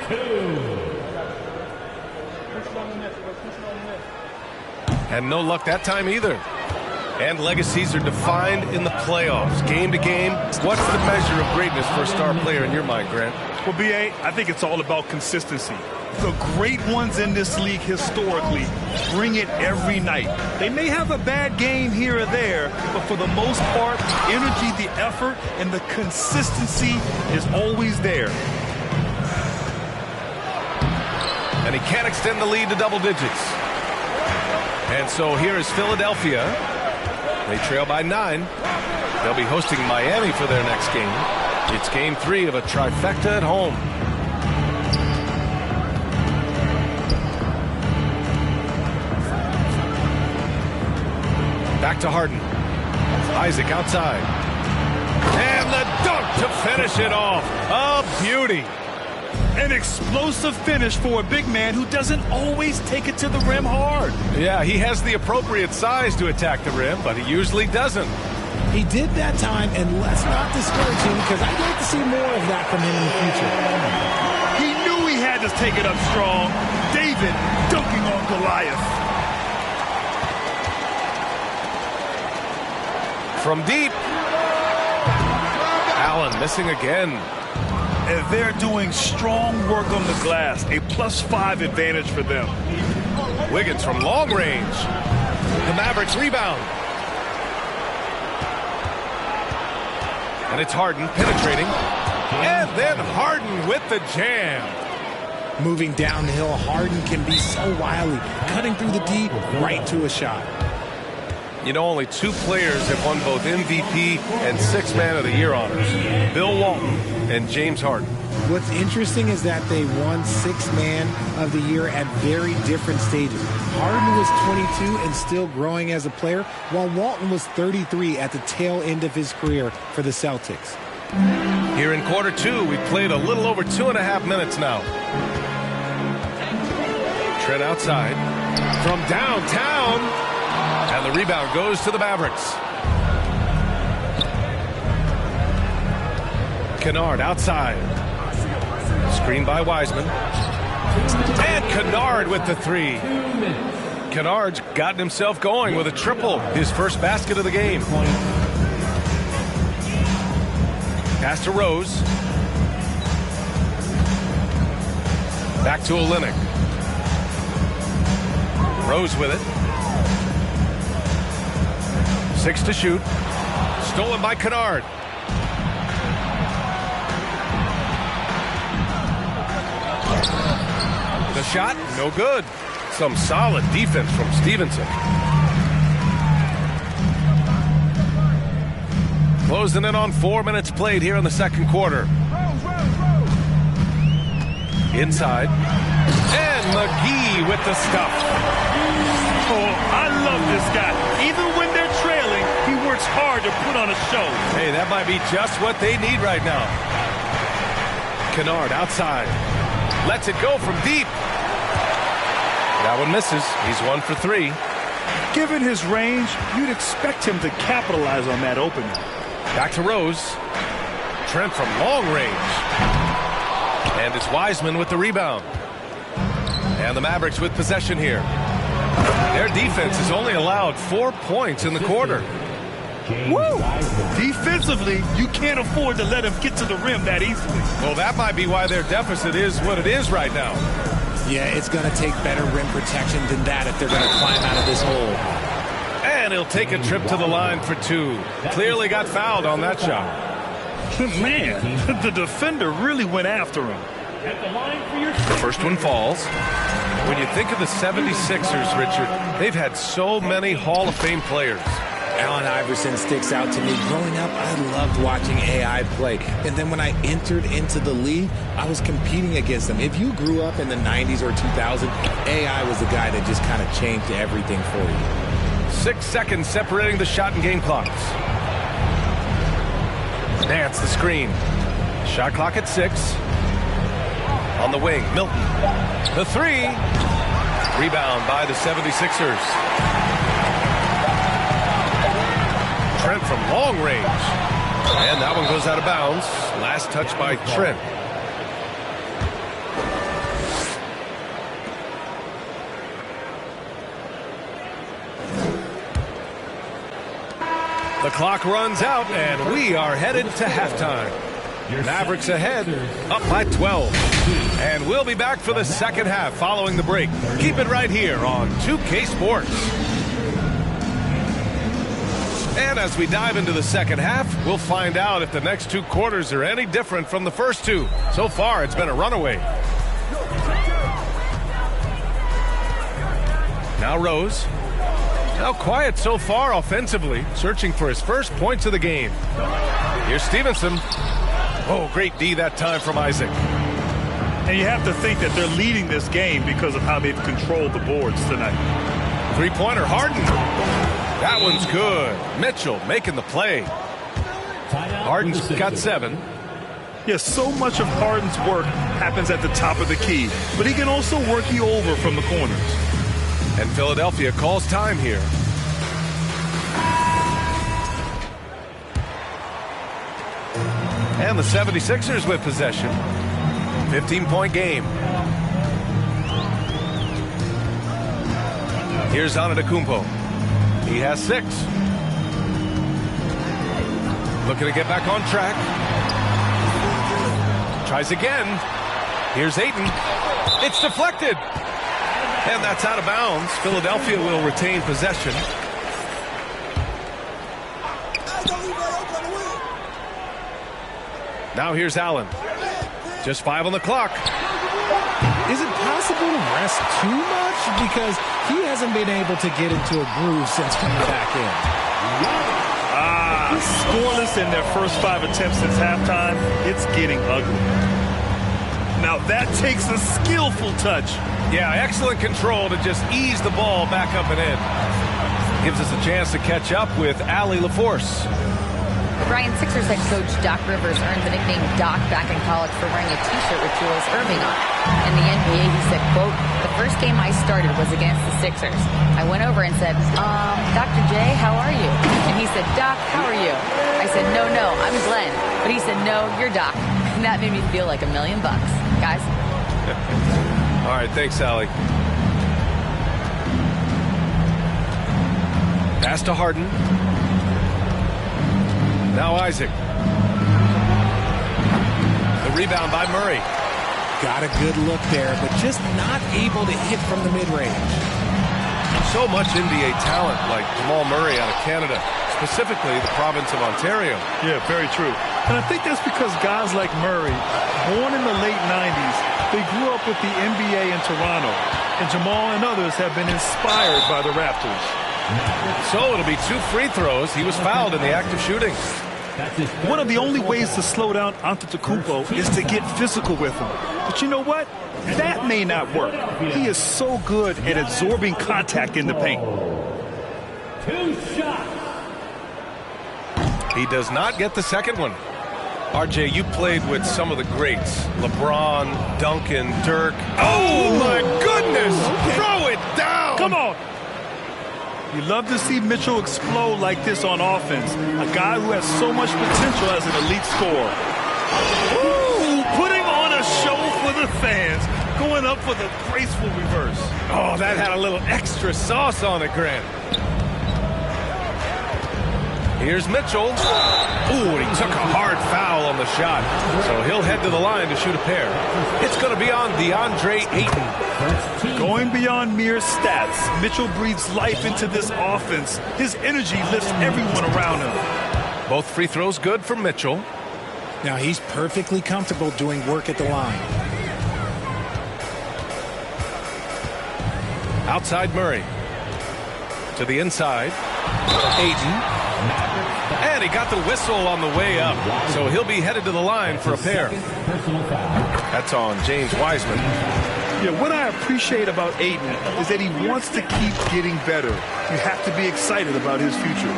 2. And no luck that time either. And legacies are defined in the playoffs, game to game. What's the measure of greatness for a star player in your mind, Grant? Well, B.A., I think it's all about consistency. The great ones in this league historically bring it every night. They may have a bad game here or there, but for the most part, the energy, the effort, and the consistency is always there. And he can't extend the lead to double digits. And so here is Philadelphia. They trail by 9. They'll be hosting Miami for their next game. It's game 3 of a trifecta at home. Back to Harden. Isaac outside. And the dunk to finish it off. A beauty. An explosive finish for a big man who doesn't always take it to the rim hard. Yeah, he has the appropriate size to attack the rim, but he usually doesn't. He did that time, and let's not discourage him because I'd like to see more of that from him in the future. He knew he had to take it up strong. David dunking on Goliath. From deep. Allen missing again. And they're doing strong work on the glass. A +5 advantage for them. Wiggins from long range. The Mavericks rebound. And it's Harden penetrating. And then Harden with the jam. Moving downhill, Harden can be so wily. Cutting through the D, right to a shot. You know, only 2 players have won both MVP and 6th Man of the Year honors. Bill Walton and James Harden. What's interesting is that they won 6th Man of the Year at very different stages. Harden was 22 and still growing as a player, while Walton was 33 at the tail end of his career for the Celtics. Here in quarter 2, we played a little over 2.5 minutes now. Trent outside. From downtown. And the rebound goes to the Mavericks. Kennard outside. Screen by Wiseman. And Kennard with the 3. Kennard's gotten himself going with a triple. His first basket of the game. Pass to Rose. Back to Olynyk. Rose with it. 6 to shoot. Stolen by Kennard. The shot, no good. Some solid defense from Stevenson. Closing in on 4 minutes played here in the second quarter. Inside. And McGee with the stuff. Oh, I love this guy. Even when they're trailing, he works hard to put on a show. Hey, that might be just what they need right now. Kennard outside. Lets it go from deep. That one misses. He's 1 for 3. Given his range, you'd expect him to capitalize on that opening. Back to Rose. Trent from long range. And it's Wiseman with the rebound. And the Mavericks with possession here. Their defense has only allowed 4 points in the quarter. Woo! Defensively, you can't afford to let him get to the rim that easily. Well, that might be why their deficit is what it is right now. Yeah, it's going to take better rim protection than that if they're going to climb out of this hole. And he'll take a trip to the line for 2. Clearly got fouled on that shot. Man, the defender really went after him. The first one falls. When you think of the 76ers, Richard, they've had so many Hall of Fame players. Allen Iverson sticks out to me. Growing up, I loved watching AI play. And then when I entered into the league, I was competing against them. If you grew up in the 90s or 2000, AI was the guy that just kind of changed everything for you. 6 seconds separating the shot and game clocks. Nance the screen. Shot clock at 6. On the wing, Milton. The 3. Rebound by the 76ers. Trent from long range. And that one goes out of bounds. Last touch by Trent. The clock runs out, and we are headed to halftime. Mavericks ahead, up by 12. And we'll be back for the second half following the break. Keep it right here on 2K Sports. And as we dive into the second half, we'll find out if the next 2 quarters are any different from the first 2. So far, it's been a runaway. Now Rose. Now quiet so far offensively, searching for his first points of the game. Here's Stevenson. Oh, great D that time from Isaac. And you have to think that they're leading this game because of how they've controlled the boards tonight. Three-pointer, Harden. That one's good. Mitchell making the play. Harden's got 7. Yes, so much of Harden's work happens at the top of the key, but he can also work you over from the corners. And Philadelphia calls time here. And the 76ers with possession. 15-point game. Here's Antetokounmpo. He has 6. Looking to get back on track. Tries again. Here's Ayton. It's deflected. And that's out of bounds. Philadelphia will retain possession. Now here's Allen. Just 5 on the clock. Is it possible to rest too much? Because he hasn't been able to get into a groove since coming back in. Scoreless in their first 5 attempts since halftime. It's getting ugly. Now that takes a skillful touch. Yeah, excellent control to just ease the ball back up and in. Gives us a chance to catch up with Allie LaForce. Brian, Sixers head coach Doc Rivers earned the nickname Doc back in college for wearing a T-shirt with Julius Erving on it. In the NBA, he said, quote, "The first game I started was against the Sixers. I went over and said, Dr. J, how are you?" And he said, "Doc, how are you?" I said, no, I'm Glenn. But he said, "No, you're Doc." And that made me feel like $1 million. Guys. All right, thanks, Allie. Pass to Harden. Now Isaac. The rebound by Murray. Got a good look there, but just not able to hit from the mid-range. So much NBA talent like Jamal Murray out of Canada, specifically the province of Ontario. Yeah, very true. And I think that's because guys like Murray, born in the late 90s, they grew up with the NBA in Toronto. And Jamal and others have been inspired by the Raptors. So it'll be 2 free throws. He was fouled in the act of shooting. One of the only ways to slow down Antetokounmpo is to get physical with him. But you know what? That may not work. He is so good at absorbing contact in the paint. 2 shots. He does not get the second one. RJ, you played with some of the greats. LeBron, Duncan, Dirk. Oh, my goodness! Throw it down! Come on! You love to see Mitchell explode like this on offense. A guy who has so much potential as an elite scorer. Ooh, putting on a show for the fans. Going up for the graceful reverse. Oh, that had a little extra sauce on it, Grant. Here's Mitchell. Ooh, he took a hard foul on the shot. So he'll head to the line to shoot a pair. It's going to be on DeAndre Ayton. Going beyond mere stats, Mitchell breathes life into this offense. His energy lifts everyone around him. Both free throws good for Mitchell. Now he's perfectly comfortable doing work at the line. Outside Murray. To the inside. Ayton. And he got the whistle on the way up. So he'll be headed to the line for a pair. That's on James Wiseman. Yeah, what I appreciate about Ayton is that he wants to keep getting better. You have to be excited about his future.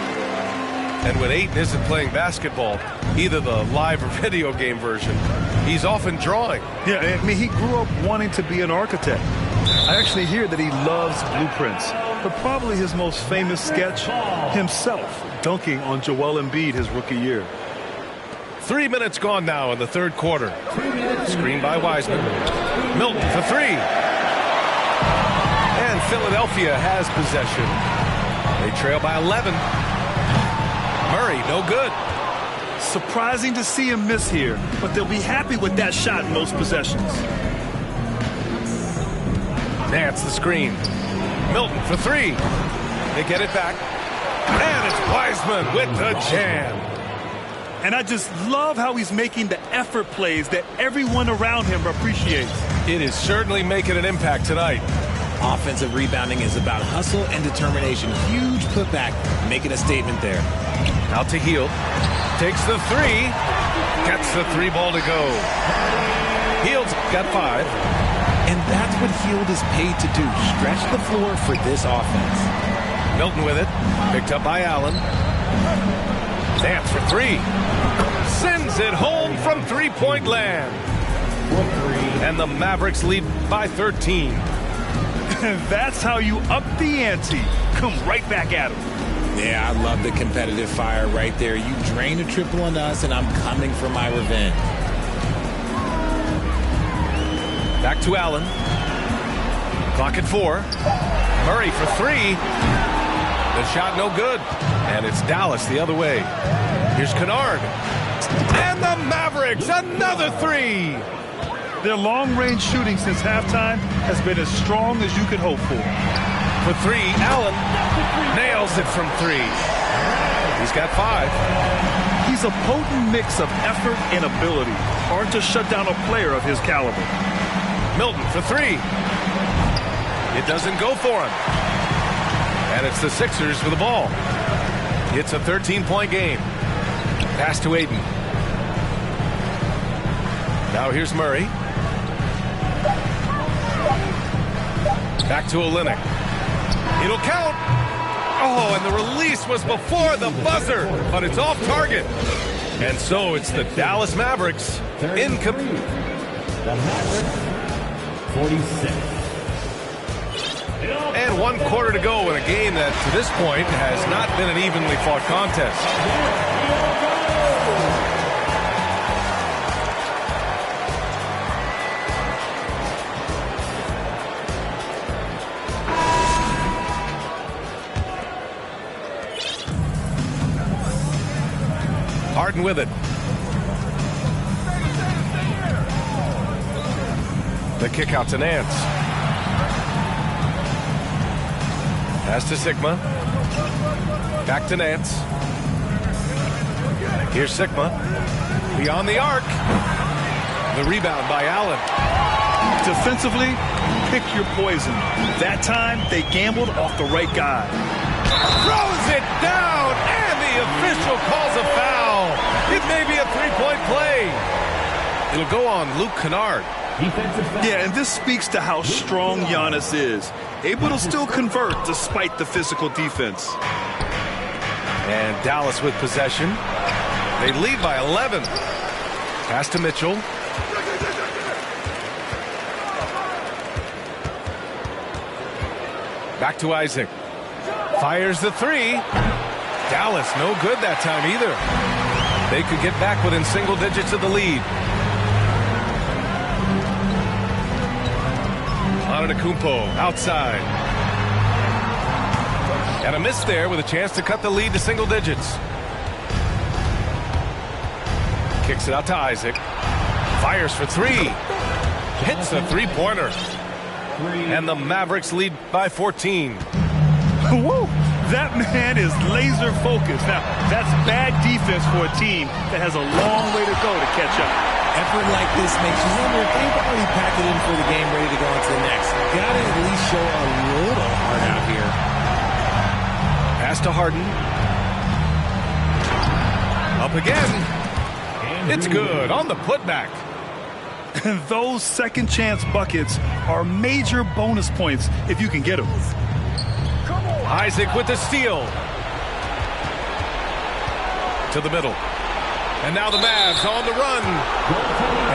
And when Ayton isn't playing basketball, either the live or video game version, he's often drawing. Yeah, I mean, he grew up wanting to be an architect. I actually hear that he loves blueprints, but probably his most famous sketch, himself dunking on Joel Embiid his rookie year. 3 minutes gone now in the third quarter. Screen by Wiseman. Milton for three. And Philadelphia has possession. They trail by 11. Murray, no good. Surprising to see him miss here, but they'll be happy with that shot in most possessions. Nance the screen. Milton for three. They get it back. And it's Wiseman with the jam. And I just love how he's making the effort plays that everyone around him appreciates. It is certainly making an impact tonight. Offensive rebounding is about hustle and determination. Huge putback, making a statement there. Out to Hield. Takes the three. Gets the three ball to go. Hield's got 5. And that's what Hield is paid to do. Stretch the floor for this offense. Milton with it. Picked up by Allen. Nance for three. Sends it home from three-point land. And the Mavericks lead by 13. And that's how you up the ante. Come right back at him. Yeah, I love the competitive fire right there. You drain a triple on us, and I'm coming for my revenge. Back to Allen. Clock at 4. Murray for three. The shot no good. And it's Dallas the other way. Here's Kennard. And the Mavericks, another three. Their long-range shooting since halftime has been as strong as you could hope for. For three, Allen nails it from three. He's got 5. He's a potent mix of effort and ability. Hard to shut down a player of his caliber. Milton for three. It doesn't go for him. And it's the Sixers with the ball. It's a 13-point game. Pass to Ayton. Now here's Murray. Back to Olynyk. It'll count. Oh, and the release was before the buzzer, but it's off target. And so it's the Dallas Mavericks in The Mavericks, 46. And 1 quarter to go in a game that, to this point, has not been an evenly fought contest. Harden with it. The kick out to Nance. Pass to Sigma. Back to Nance. Here's Sigma. Beyond the arc. The rebound by Allen. Defensively, pick your poison. That time, they gambled off the right guy. Throws it down, and the official calls a foul. It may be a three-point play. It'll go on Luke Kennard. Yeah, and this speaks to how strong Giannis is. Able to still convert despite the physical defense. And Dallas with possession. They lead by 11. Pass to Mitchell. Back to Isaac. Fires the three. Dallas no good that time either. They could get back within single digits of the lead. Antetokounmpo outside. And a miss there with a chance to cut the lead to single digits. Kicks it out to Isaac. Fires for three. Hits a three-pointer. And the Mavericks lead by 14. Whoa! That man is laser focused. Now, that's bad defense for a team that has a long way to go to catch up. Effort like this makes you wonder if they've already packed it in for the game, ready to go on to the next. Got to at least show a little heart out here. Pass to Harden. Up again. It's good on the putback. And those second chance buckets are major bonus points if you can get them. Isaac with the steal. to the middle. And now the Mavs on the run.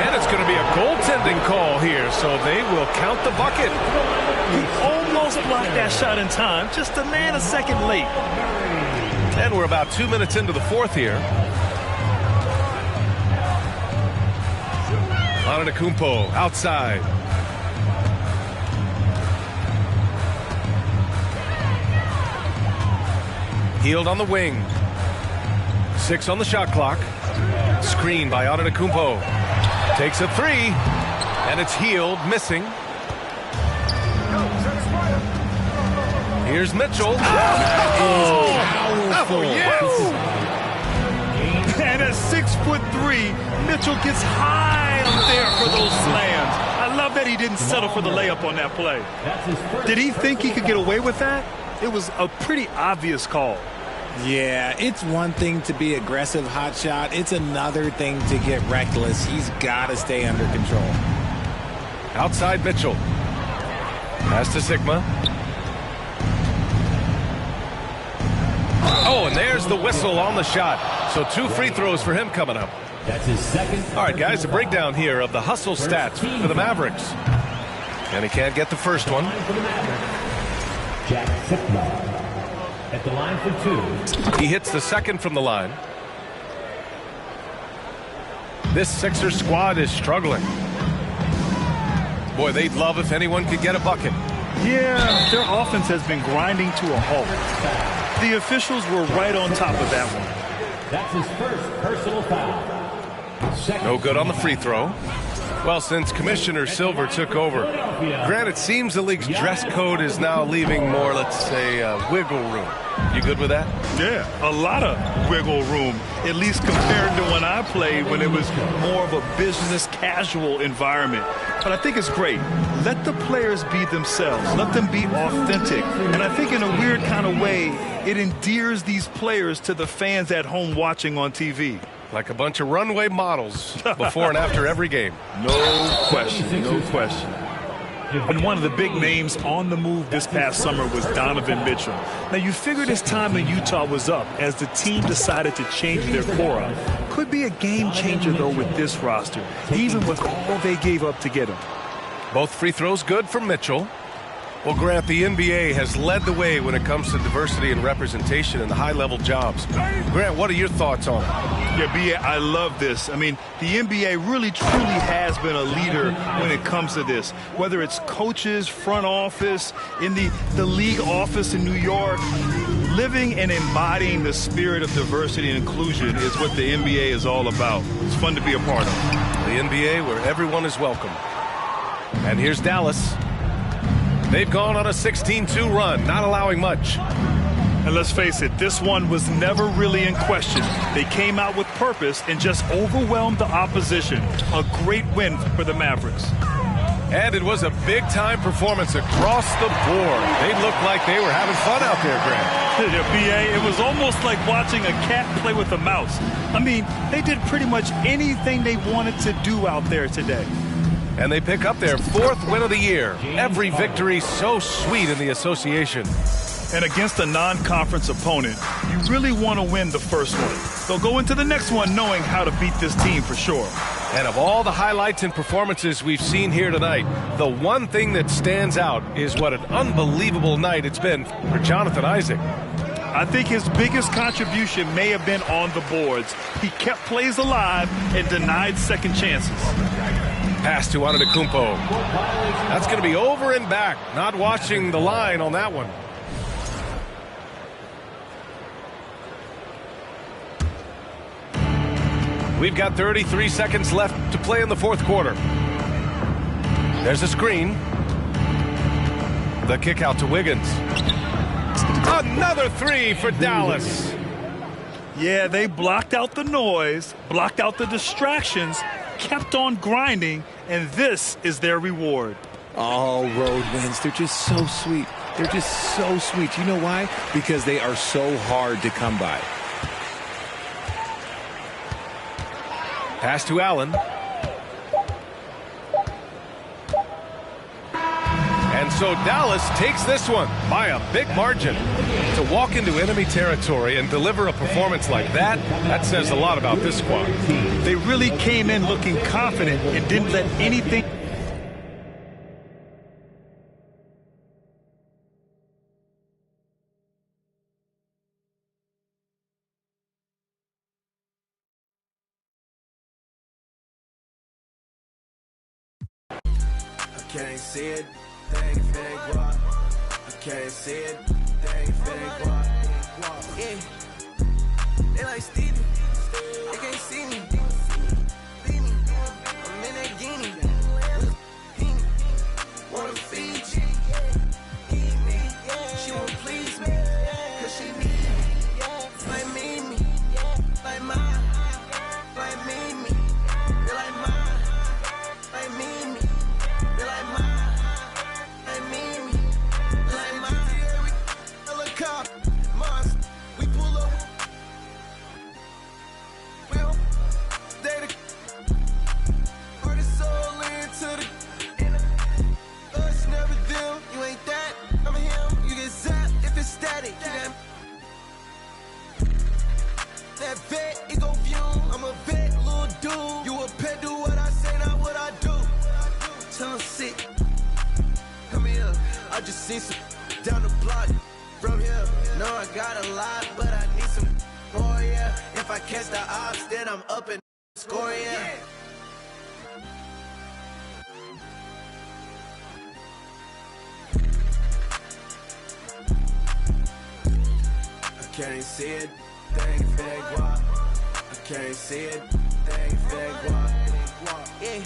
And it's going to be a goaltending call here, so they will count the bucket. He almost blocked that shot in time, just a man a second late. And we're about 2 minutes into the fourth here. Antetokounmpo outside. Healed on the wing. 6 on the shot clock. Screen by Antetokounmpo. Takes a three. And it's Healed, missing. Here's Mitchell. Oh, yes! And at 6'3", Mitchell gets high up there for those slams. I love that he didn't settle for the layup on that play. Did he think he could get away with that? It was a pretty obvious call. Yeah, it's one thing to be aggressive hot shot. It's another thing to get reckless. He's got to stay under control. Outside Mitchell. Pass to Sigma. Oh, and there's the whistle on the shot. So 2 free throws for him coming up. That's his second. All right, guys, a breakdown here of the hustle stats for the Mavericks. And he can't get the first one. Jack Sigma at the line for 2. He hits the second from the line. This Sixers squad is struggling. Boy, they'd love if anyone could get a bucket. Yeah, their offense has been grinding to a halt. The officials were right on top of that one. That's his first personal foul. No good on the free throw. Well, since Commissioner Silver took over, Grant, it seems the league's dress code is now leaving more, let's say, wiggle room. You good with that? Yeah, a lot of wiggle room, at least compared to when I played, when it was more of a business casual environment. But I think it's great. Let the players be themselves. Let them be authentic. And I think in a weird kind of way, it endears these players to the fans at home watching on TV. Like a bunch of runway models before and after every game. No question, no question. And one of the big names on the move this past summer was Donovan Mitchell. Now, you figured his time in Utah was up as the team decided to change their core up. Could be a game changer, though, with this roster, even with all they gave up to get him. Both free throws good from Mitchell. Well, Grant, the NBA has led the way when it comes to diversity and representation in the high-level jobs. Grant, what are your thoughts on it? Yeah, B.A., I love this. I mean, the NBA really, truly has been a leader when it comes to this. Whether it's coaches, front office, in the league office in New York, living and embodying the spirit of diversity and inclusion is what the NBA is all about. It's fun to be a part of. The NBA where everyone is welcome. And here's Dallas. They've gone on a 16-2 run, not allowing much. And let's face it, this one was never really in question. They came out with purpose and just overwhelmed the opposition. A great win for the Mavericks. And it was a big-time performance across the board. They looked like they were having fun out there, Grant. Yeah, B.A., it was almost like watching a cat play with a mouse. I mean, they did pretty much anything they wanted to do out there today. And they pick up their 4th win of the year. Every victory so sweet in the association. And against a non-conference opponent, you really want to win the first one. They'll go into the next one knowing how to beat this team for sure. And of all the highlights and performances we've seen here tonight, the one thing that stands out is what an unbelievable night it's been for Jonathan Isaac. I think his biggest contribution may have been on the boards. He kept plays alive and denied second chances. Pass to Antetokounmpo. That's going to be over and back. Not watching the line on that one. We've got 33 seconds left to play in the fourth quarter. There's a screen. The kick out to Wiggins. Another three for Dallas. Yeah, they blocked out the noise, blocked out the distractions, kept on grinding, and this is their reward. All road wins. They're just so sweet. They're just so sweet. You know why? Because they are so hard to come by. Pass to Allen. And so Dallas takes this one by a big margin. To walk into enemy territory and deliver a performance like that, that says a lot about this squad. They really came in looking confident and didn't let anything... Can't see it, they ain't finna guap. I can't see it, they ain't finna guap. Yeah, they like Stevie, they can't see me. I'm in that guinea, wanna feed you. She won't please me, cause she need me. Like me, like mine, like me, they like mine, like me. We pull up. Well, they the put his soul into the us, never them. You ain't that. I'm him. You get zapped if it's static. That vet, it go view. I'm a vet, little dude. You a pet, do what I say, not what I do. Tell him sick. Come here. I just seen some down the block. From here, no, I got a lot, but I need some more, yeah. If I catch the ops, then I'm up and score, yeah. I can't see it, they ain't finna guap. I can't see it, they ain't finna guap. Yeah,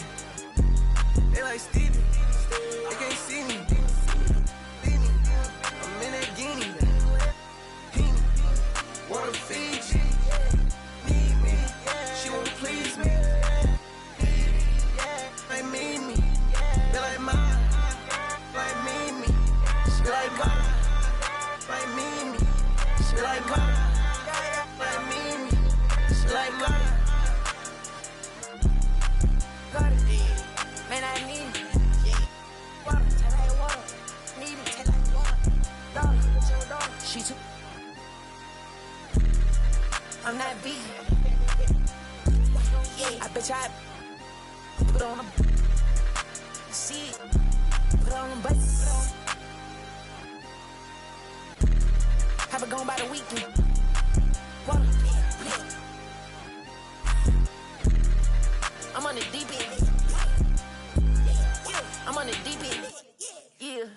they like Stevie, they can't see me. I'm in that guinea. Wanna feed you. Need me. She won't please me. Like me. They like mine. Like me. She like mine. Like me. She like mine. Like me. She like mine. Got it. Man, I need it. Water. Tell her water. Need it. Tell her water. She took. I'm not vegan. Yeah, I bet I put on a see it. Put on them buses. Have it gone by the weekend. Water. I'm on the deep end. I'm on the deep end. Yeah.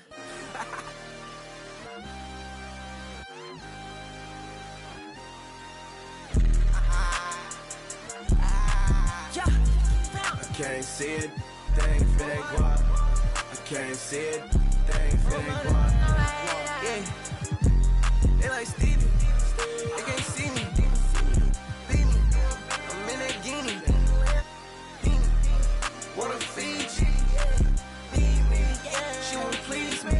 I can't see it, they ain't finna guap. I can't see it, they ain't finna guap. Yeah, they like Stevie, they can't see me. I'm in that guinea. Wanna feed you. She won't please me.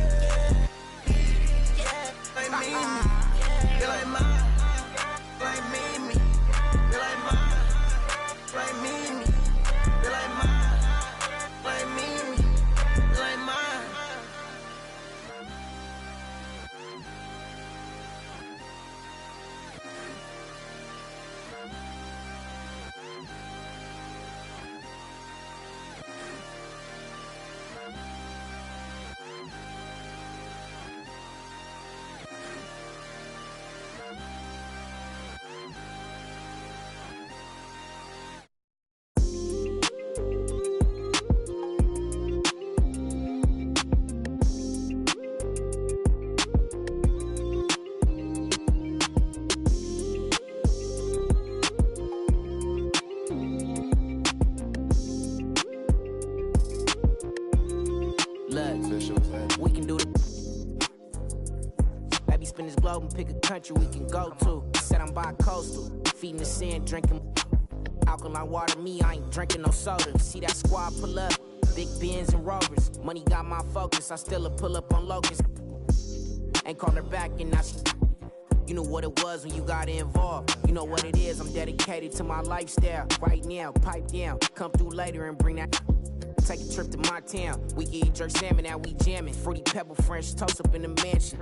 Like me, they like mine. Like me, they like mine. Like me. Like mine, like me, like mine. We can do it. Baby, spin this globe and pick a country we can go to. Said I'm bi-coastal, feeding the sand, drinking alkaline water. Me, I ain't drinking no soda. See that squad pull up, big Benz and Rovers. Money got my focus, I still pull up on Locust. Ain't called her back and now she... You know what it was when you got involved. You know what it is, I'm dedicated to my lifestyle. Right now, pipe down, come through later and bring that... Take a trip to my town. We can eat jerk salmon, now we jamming. Fruity pebble French toast up in the mansion.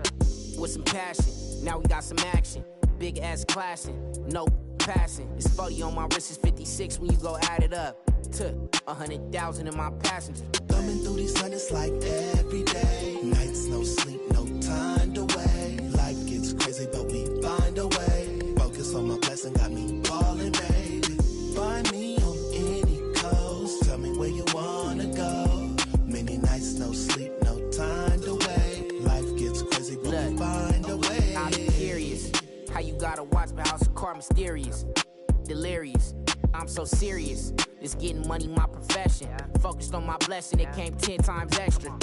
With some passion, now we got some action. Big ass clashing, no passing. It's 40 on my wrist, it's 56 when you go add it up. To 100,000 in my passenger. Thumbing through these hundreds like every day. Nights, no sleep, no time to wait. Life gets crazy, but we find a way. Focus on my blessing, got me ballin', baby. Find me on any coast. Tell me where you wanna go. Many nights, no sleep, no time to wait. Life gets crazy, but we find a way. I'm curious how you gotta watch my house of car mysterious. Delirious, I'm so serious. It's getting money, my profession. Focused on my blessing, it came 10 times extra.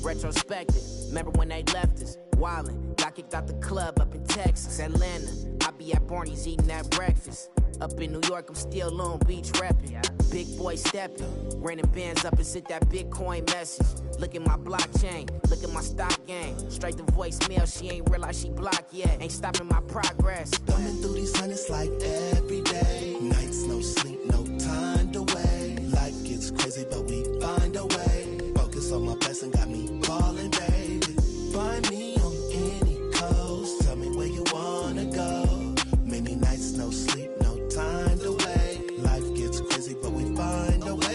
Retrospective, remember when they left us? Wildin', got kicked out the club up in Texas, Atlanta. I be at Barney's eating that breakfast. Up in New York, I'm still Long Beach reppin'. Big boy steppin', renting bands up and sent that Bitcoin message. Look at my blockchain, look at my stock game. Straight to voicemail, she ain't realized she blocked yet. Ain't stopping my progress. Thumbing through these hundreds like every day. Nights, no sleep, no time to wait. Life gets crazy, but we find a way. Focus on my blessing, got me ballin', baby. Find me on any coast. Tell me where you wanna go. Many nights, no sleep, no time to wait. Life gets crazy, but we find a way.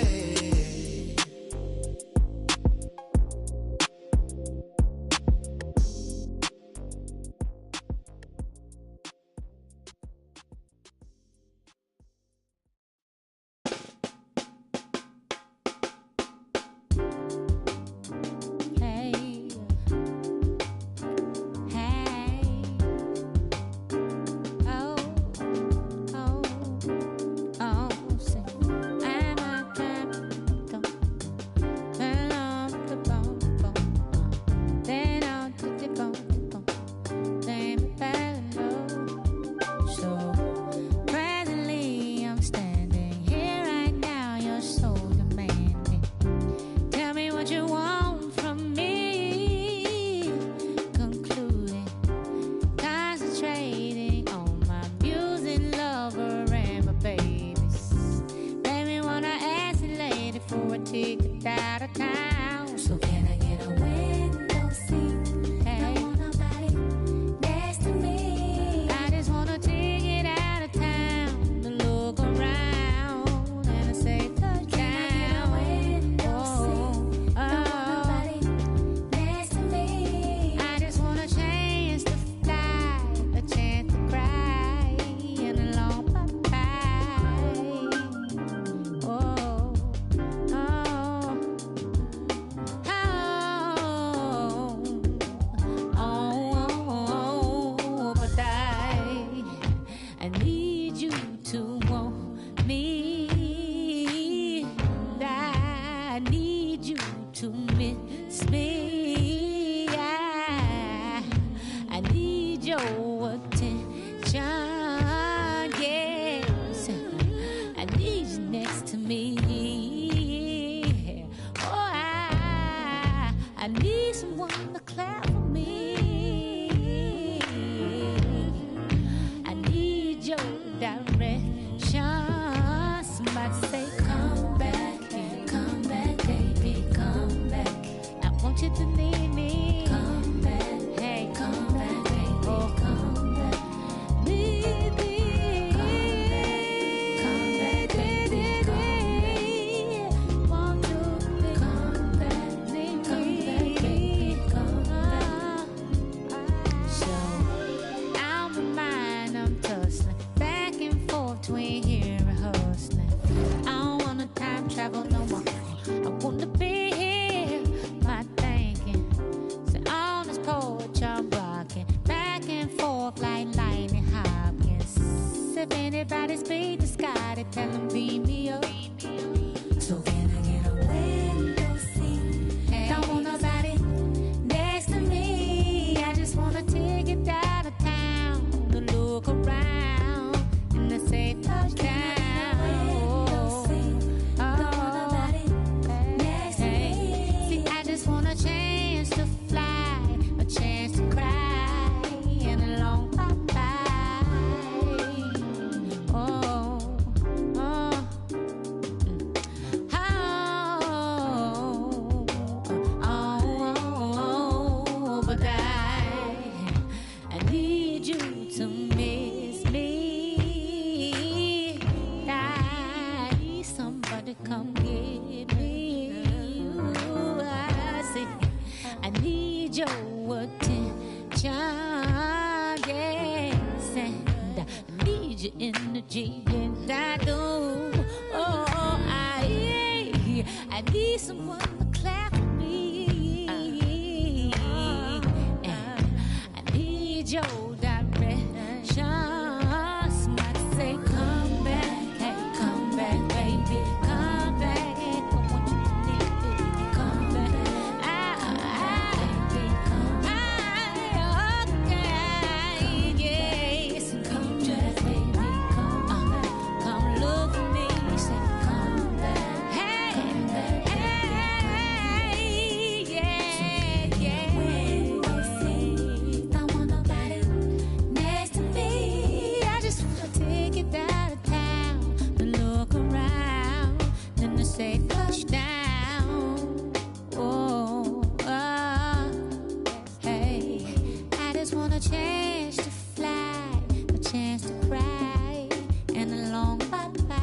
I wanna be here, my thinking. your energy, and I do. Oh, I need someone to clap for me. And I need your direction. Somebody say, come back, hey, come back, baby, come back. Hey, come what you need, baby, come back. Okay, yes, come back, baby, come look for me, say, come back. Hey, yeah. Don't want nobody next to me. I just wanna take it out of town and look around. Then they say touchdown. Oh, hey, I just want a chance to fly, a chance to cry, and a long bye-bye.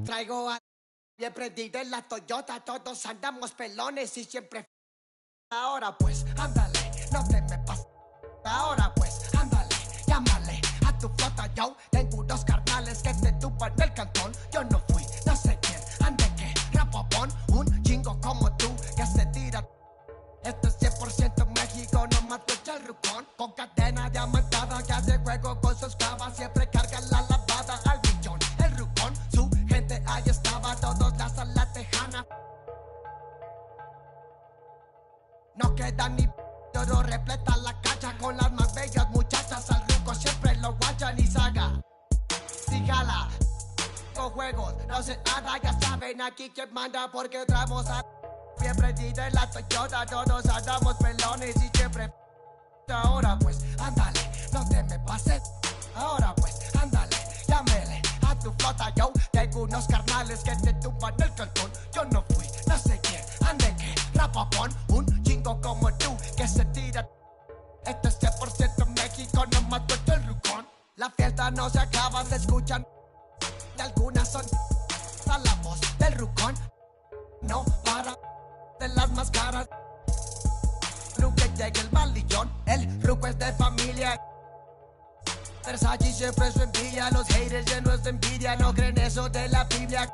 Traigo a bien prendido en la Toyota, todos andamos pelones y siempre. Ahora pues, ándale, no te me pases. Ahora pues, ándale, llámale a tu flota, yo tengo unos carnales que te tupan del cantón. Yo no fui, no sé quién, ande que, rapopón, un chingo como tú que se tira. Esto es 100% México, no mato el rucón. Con cadena diamantada que hace juego con sus clavas, siempre carga la lavada al millón. El rucón, su gente ahí estaba, todos las a la tejana. No queda ni oro, repleta la cacha con las más bellas muchachas. Al ruco siempre lo guachan y saga. Si jala, con juegos, no se nada, ya saben aquí quién manda porque traemos a. Bien prendida en la Toyota, todos andamos pelones y siempre. Ahora pues, ándale, no te me pases. Ahora pues, ándale, llámele a tu flota, yo tengo unos carnales que te tumban el cantón. Yo no fui, no sé quién, ande que, rapapón, un chingo como tú que se tira. Esto es 100% México, no mato el rucón. La fiesta no se acaba, se escuchan. De algunas son a la voz del rucón. No para de las máscaras. Ruque llega el malillón, el ruco es de familia. Versace siempre su envidia, los haters llenos de envidia, no creen eso de la Biblia.